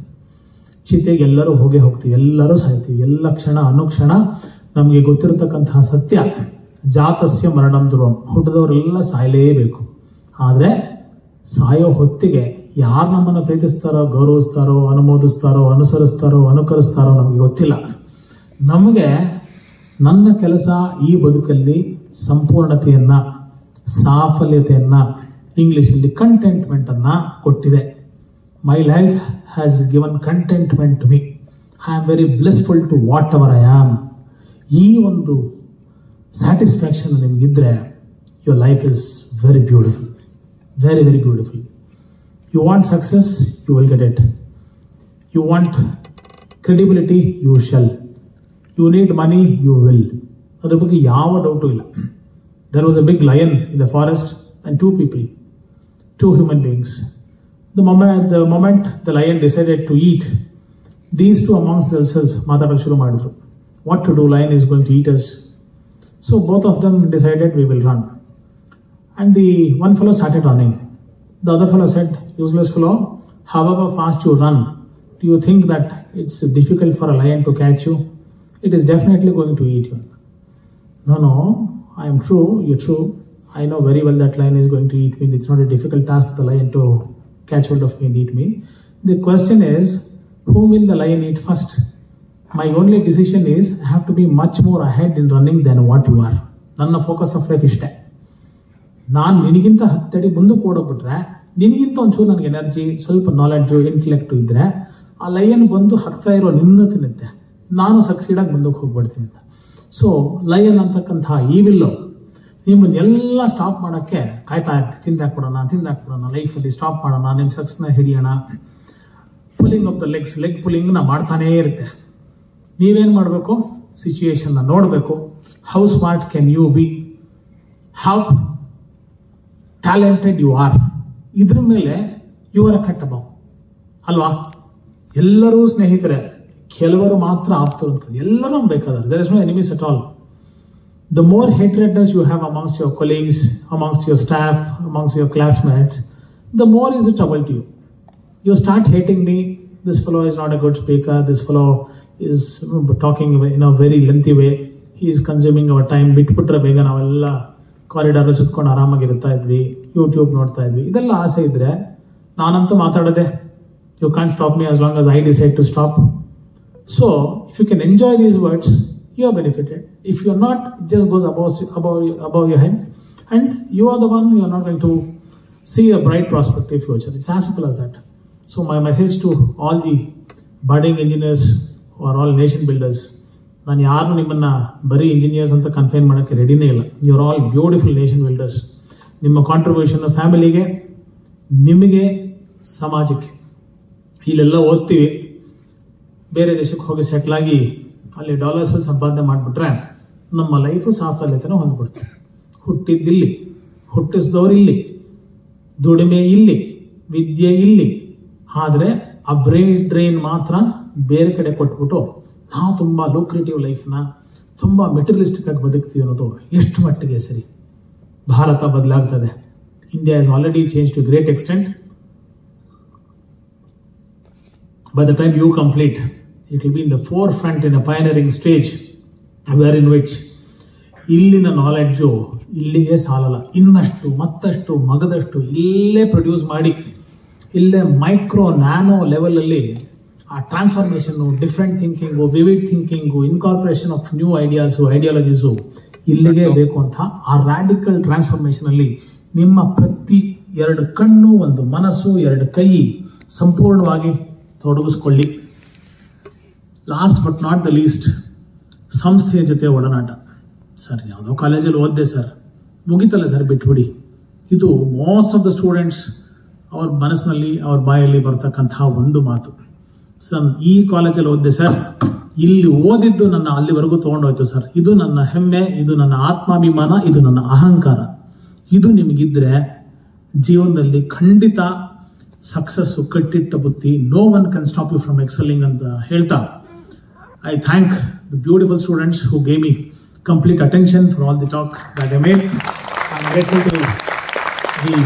ಚಿತೆಗೆ ಎಲ್ಲರೂ ಹೋಗ್ತೀವಿ, ಎಲ್ಲರೂ ಸಾಯ್ತೀವಿ. ಎಲ್ಲ ಕ್ಷಣ ಅನುಕ್ಷಣ ನಮಗೆ ಗೊತ್ತಿರತಕ್ಕಂತಹ ಸತ್ಯ, ಜಾತಸ್ಯ ಮರಣಂ ಧ್ರುವಂ, ಹುಟ್ಟಿದವರೆಲ್ಲ ಸಾಯಲೇಬೇಕು. ಆದರೆ ಸಾಯೋ ಹೊತ್ತಿಗೆ ಯಾರು ನಮ್ಮನ್ನು ಪ್ರೀತಿಸ್ತಾರೋ, ಗೌರವಿಸ್ತಾರೋ, ಅನುಮೋದಿಸ್ತಾರೋ, ಅನುಸರಿಸ್ತಾರೋ, ಅನುಕರಿಸ್ತಾರೋ ನಮಗೆ ಗೊತ್ತಿಲ್ಲ. ನಮಗೆ ನನ್ನ ಕೆಲಸ ಈ ಬದುಕಲ್ಲಿ ಸಂಪೂರ್ಣತೆಯನ್ನ, ಸಾಫಲ್ಯತೆಯನ್ನ, ಇಂಗ್ಲಿಷಲ್ಲಿ ಕಂಟೆಂಟ್ಮೆಂಟ್ ಅನ್ನ ಕೊಟ್ಟಿದೆ. My life has given contentment to me. I am very blissful to whatever I am. ಈ ಒಂದು satisfaction ನಿಮಗಿದ್ರೆ, your life is very beautiful, very very beautiful. You want success, you will get it. You want credibility, you shall. You need money, you will. ಅದ್ರ ಬಗ್ಗೆ ಯಾವ doubt ಇಲ್ಲ. There was a big lion in the forest and 2 people, 2 human beings. The moment the lion decided to eat, these 2 amongst themselves ಮಾತಾಡೋಕೆ ಶುರು ಮಾಡಿದ್ರು. What to do? Lion is going to eat us. So both of them decided we will run. And the one fellow started running. The other fellow said, useless fellow, however fast you run, do you think that it's difficult for a lion to catch you? It is definitely going to eat you. No, I am true, you're true. I know very well that lion is going to eat me. It's not a difficult task for the lion to catch hold of me and eat me. The question is, whom will the lion eat first? My only decision is, I have to be much more ahead in running than what you are. ನನ್ನ focus of life ಇಷ್ಟೇ. ನಾನು ನಿನಗಿಂತ 10 ಅಡಿ ಮುಂದಕ್ಕೆ ಓಡೋಗ್ಬಿಟ್ರೆ, ನಿನಗಿಂತ ಒಂಚೂರು ನನಗೆ energy, ಸ್ವಲ್ಪ ನಾಲೆಡ್ಜು, ಇಂಟೆಲೆಕ್ಟು ಇದ್ರೆ, ಆ ಲಯನ್ ಬಂದು ಹಕ್ತಾ ಇರೋ ನಿನ್ನ ತಿನ್ನುತ್ತೆ, ನಾನು ಸಕ್ಸೀಡಾಗಿ ಮುಂದಕ್ಕೆ ಹೋಗ್ಬಿಡ್ತೀನಿ ಅಂತ. ಸೊ ಲಯನ್ ಅಂತಕ್ಕಂತಹ ಈವಿಲ್ಲು ನಿಮ್ಮನ್ನೆಲ್ಲ ಸ್ಟಾಪ್ ಮಾಡೋಕ್ಕೆ ಕಾಯ್ತಾ ಇರ್ತೀವಿ. ತಿಂದಾಕ್ಬಿಡೋಣ, ಲೈಫಲ್ಲಿ ಸ್ಟಾಪ್ ಮಾಡೋಣ, ನಿಮ್ಮ ಸಕ್ಸಸ್ನ ಹಿಡಿಯೋಣ. Pulling of the legs, leg ಪುಲ್ಲಿಂಗ್ನ ಮಾಡ್ತಾನೇ ಇರುತ್ತೆ. ನೀವೇನು ಮಾಡಬೇಕು? ಸಿಚುಯೇಷನ್ನ ನೋಡಬೇಕು. How smart can you be, how talented you are, ಇದ್ರ ಮೇಲೆ you are a cut above. ಅಲ್ವಾ? ಎಲ್ಲರೂ ಸ್ನೇಹಿತರೆ, ಕೆಲವರು ಮಾತ್ರ ಆಪ್ತರು ಅಂತ. ಎಲ್ಲರೂ ಬೇಕಾದ್ರೆ there is no enemies at all. The more hatredness you have amongst your colleagues, amongst your staff, amongst your classmates, the more is it trouble to you. You start hating me, this fellow is not a good speaker, this fellow is talking in a very lengthy way, he is consuming our time. ಬಿಟ್ಬಿಟ್ರೆ ಬೇಗ ನಾವೆಲ್ಲ corridor ಸುತ್ಕೊಂಡು ಆರಾಮಾಗಿರ್ತಾ ಇದ್ವಿ, YouTube ನೋಡ್ತಾ ಇದ್ವಿ. ಇದೆಲ್ಲ ಆಸೆ ಇದ್ರೆ ನಾನಂತೂ ಮಾತಾಡೋದೆ. You can't stop me as long as I decide to stop. So, if you can enjoy these words, you are benefited. If you are not, it just goes above your head, and you are the one you are not going to see a bright prospective future. It's as simple as that. So, my message to all the budding engineers who are all nation builders, ನಾನು ಯಾರು ನಿಮ್ಮನ್ನ ಬರೀ engineers ಅಂತ confine ಮಾಡೋಕ್ಕೆ ರೆಡಿನೇ ಇಲ್ಲ. You are all beautiful nation builders. ನಿಮ್ಮ contribution ಫ್ಯಾಮಿಲಿಗೆ, ನಿಮಗೆ, ಸಮಾಜಕ್ಕೆ. ಇಲ್ಲೆಲ್ಲ ಓದ್ತೀವಿ, ಬೇರೆ ದೇಶಕ್ಕೆ ಹೋಗಿ ಸೆಟ್ಲಾಗಿ ಅಲ್ಲಿ ಡಾಲರ್ಸಲ್ಲಿ ಸಂಪಾದನೆ ಮಾಡಿಬಿಟ್ರೆ ನಮ್ಮ ಲೈಫು ಸಾಫಲ್ಯತೆನ ಹೊಂದ್ಬಿಡ್ತೀವಿ. ಹುಟ್ಟಿದ್ದಿಲ್ಲಿ, ಹುಟ್ಟಿಸಿದವರು ಇಲ್ಲಿ, ದುಡಿಮೆ ಇಲ್ಲಿ, ವಿದ್ಯೆ ಇಲ್ಲಿ, ಆದರೆ ಆ ಡ್ರೈನ್ ಮಾತ್ರ ಬೇರೆ ಕಡೆ ಕೊಟ್ಬಿಟ್ಟು ನಾವು ತುಂಬ ಲೂಕ್ರೇಟಿವ್ ಲೈಫ್ನ ತುಂಬ ಮೆಟೀರಿಯಲಿಸ್ಟಿಕ್ ಆಗಿ ಬದುಕ್ತೀವಿ ಅನ್ನೋದು ಎಷ್ಟು ಮಟ್ಟಿಗೆ ಸರಿ? ಭಾರತ ಬದಲಾಗ್ತದೆ. India is already change to great extent. By the time you complete, it will be in the forefront in a pioneering stage, wherein which ಇಲ್ಲಿನ ನಾಲೆಡ್ಜು ಇಲ್ಲಿಗೆ ಸಾಲಲ್ಲ. ಇನ್ನಷ್ಟು ಮತ್ತಷ್ಟು ಮಗದಷ್ಟು ಇಲ್ಲೇ ಪ್ರೊಡ್ಯೂಸ್ ಮಾಡಿ, ಇಲ್ಲೇ ಮೈಕ್ರೋ ನ್ಯಾನೋ ಲೆವೆಲಲ್ಲಿ ಆ transformation, different thinking, vivid thinking, incorporation of new ideas, ideologies ಇಲ್ಲಿಗೆ ಬೇಕು ಅಂತ ಆ ರ್ಯಾಡಿಕಲ್ ಟ್ರಾನ್ಸ್ಫಾರ್ಮೇಷನಲ್ಲಿ ನಿಮ್ಮ ಪ್ರತಿ 2 ಕಣ್ಣು, 1 ಮನಸ್ಸು, 2 ಕೈ ಸಂಪೂರ್ಣವಾಗಿ ತೊಡಗಿಸ್ಕೊಳ್ಳಿ. Last but not the least, ಸಂಸ್ಥೆಯ ಜೊತೆ ಒಡನಾಟ. ಸರ್ ಯಾವುದೋ ಕಾಲೇಜಲ್ಲಿ ಓದಿದೆ ಸರ್, ಮುಗಿತಲ್ಲ ಸರ್, ಬಿಟ್ಬಿಡಿ. ಇದು ಮೋಸ್ಟ್ ಆಫ್ ದ ಸ್ಟೂಡೆಂಟ್ಸ್ ಅವ್ರ ಮನಸ್ಸಿನಲ್ಲಿ, ಅವ್ರ ಬಾಯಲ್ಲಿ ಬರ್ತಕ್ಕಂತಹ ಒಂದು ಮಾತು. ಸರ್ ಈ ಕಾಲೇಜಲ್ಲಿ ಓದಿದೆ ಸರ್, ಇಲ್ಲಿ ಓದಿದ್ದು ನನ್ನ ಅಲ್ಲಿವರೆಗೂ ತೊಗೊಂಡೋಯ್ತು ಸರ್, ಇದು ನನ್ನ ಹೆಮ್ಮೆ, ಇದು ನನ್ನ ಆತ್ಮಾಭಿಮಾನ, ಇದು ನನ್ನ ಅಹಂಕಾರ. ಇದು ನಿಮಗಿದ್ರೆ ಜೀವನದಲ್ಲಿ ಖಂಡಿತ ಸಕ್ಸಸ್ಸು ಕಟ್ಟಿಟ್ಟ ಬುತ್ತಿ. No one can stop you from excelling ಅಂತ ಹೇಳ್ತಾ, I thank the beautiful students who gave me complete attention for all the talk that I made. I am grateful to the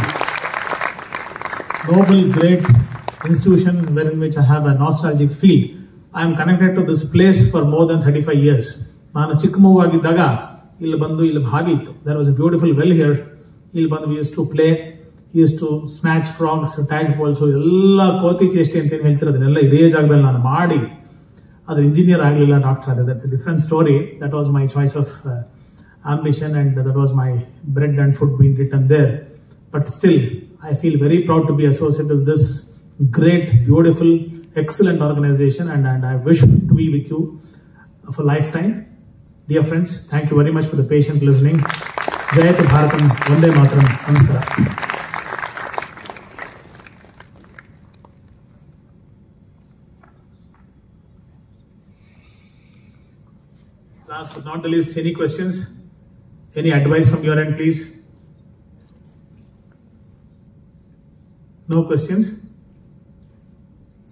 noble, great institution wherein which I have a nostalgic feel. I am connected to this place for more than 35 years. ನಾನು ಚಿಕ್ಕ ಮಗುವಾಗಿದ್ದಾಗ ಇಲ್ಲಿ ಬಂದು ಇಲ್ಲಿ ಭಾವಿ ಇತ್ತು. There was a beautiful well here. ಇಲ್ಲಿ ಬಂದು we used to play, we used to snatch frogs, tadpoles, ಎಲ್ಲ ಕೋತಿ ಚೇಷ್ಟೆ ಅಂತ ಏನು ಹೇಳ್ತಿರೋದನ್ನೆಲ್ಲ ಇದೇ ಜಾಗದಲ್ಲಿ ನಾನು ಮಾಡಿ ಅದು ಇಂಜಿನಿಯರ್ ಆಗಲಿಲ್ಲ, ಡಾಕ್ಟರ್ ಆದ. That's A different story. That was my choice of ambition, and that was my bread and food being written there. But still, I feel very proud to be associated with this great, beautiful, excellent organization, and I wish to be with you for a lifetime. Dear friends, thank you very much for the patient listening. Jayat Bharatam, Vande Mataram, Namaskara. Last but not the least, any questions? Any advice from your end, please? No questions?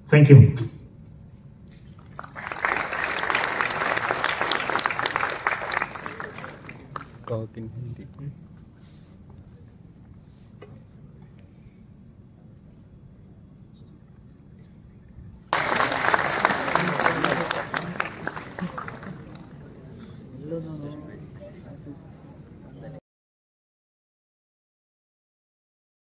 Thank you. Talk in Hindi.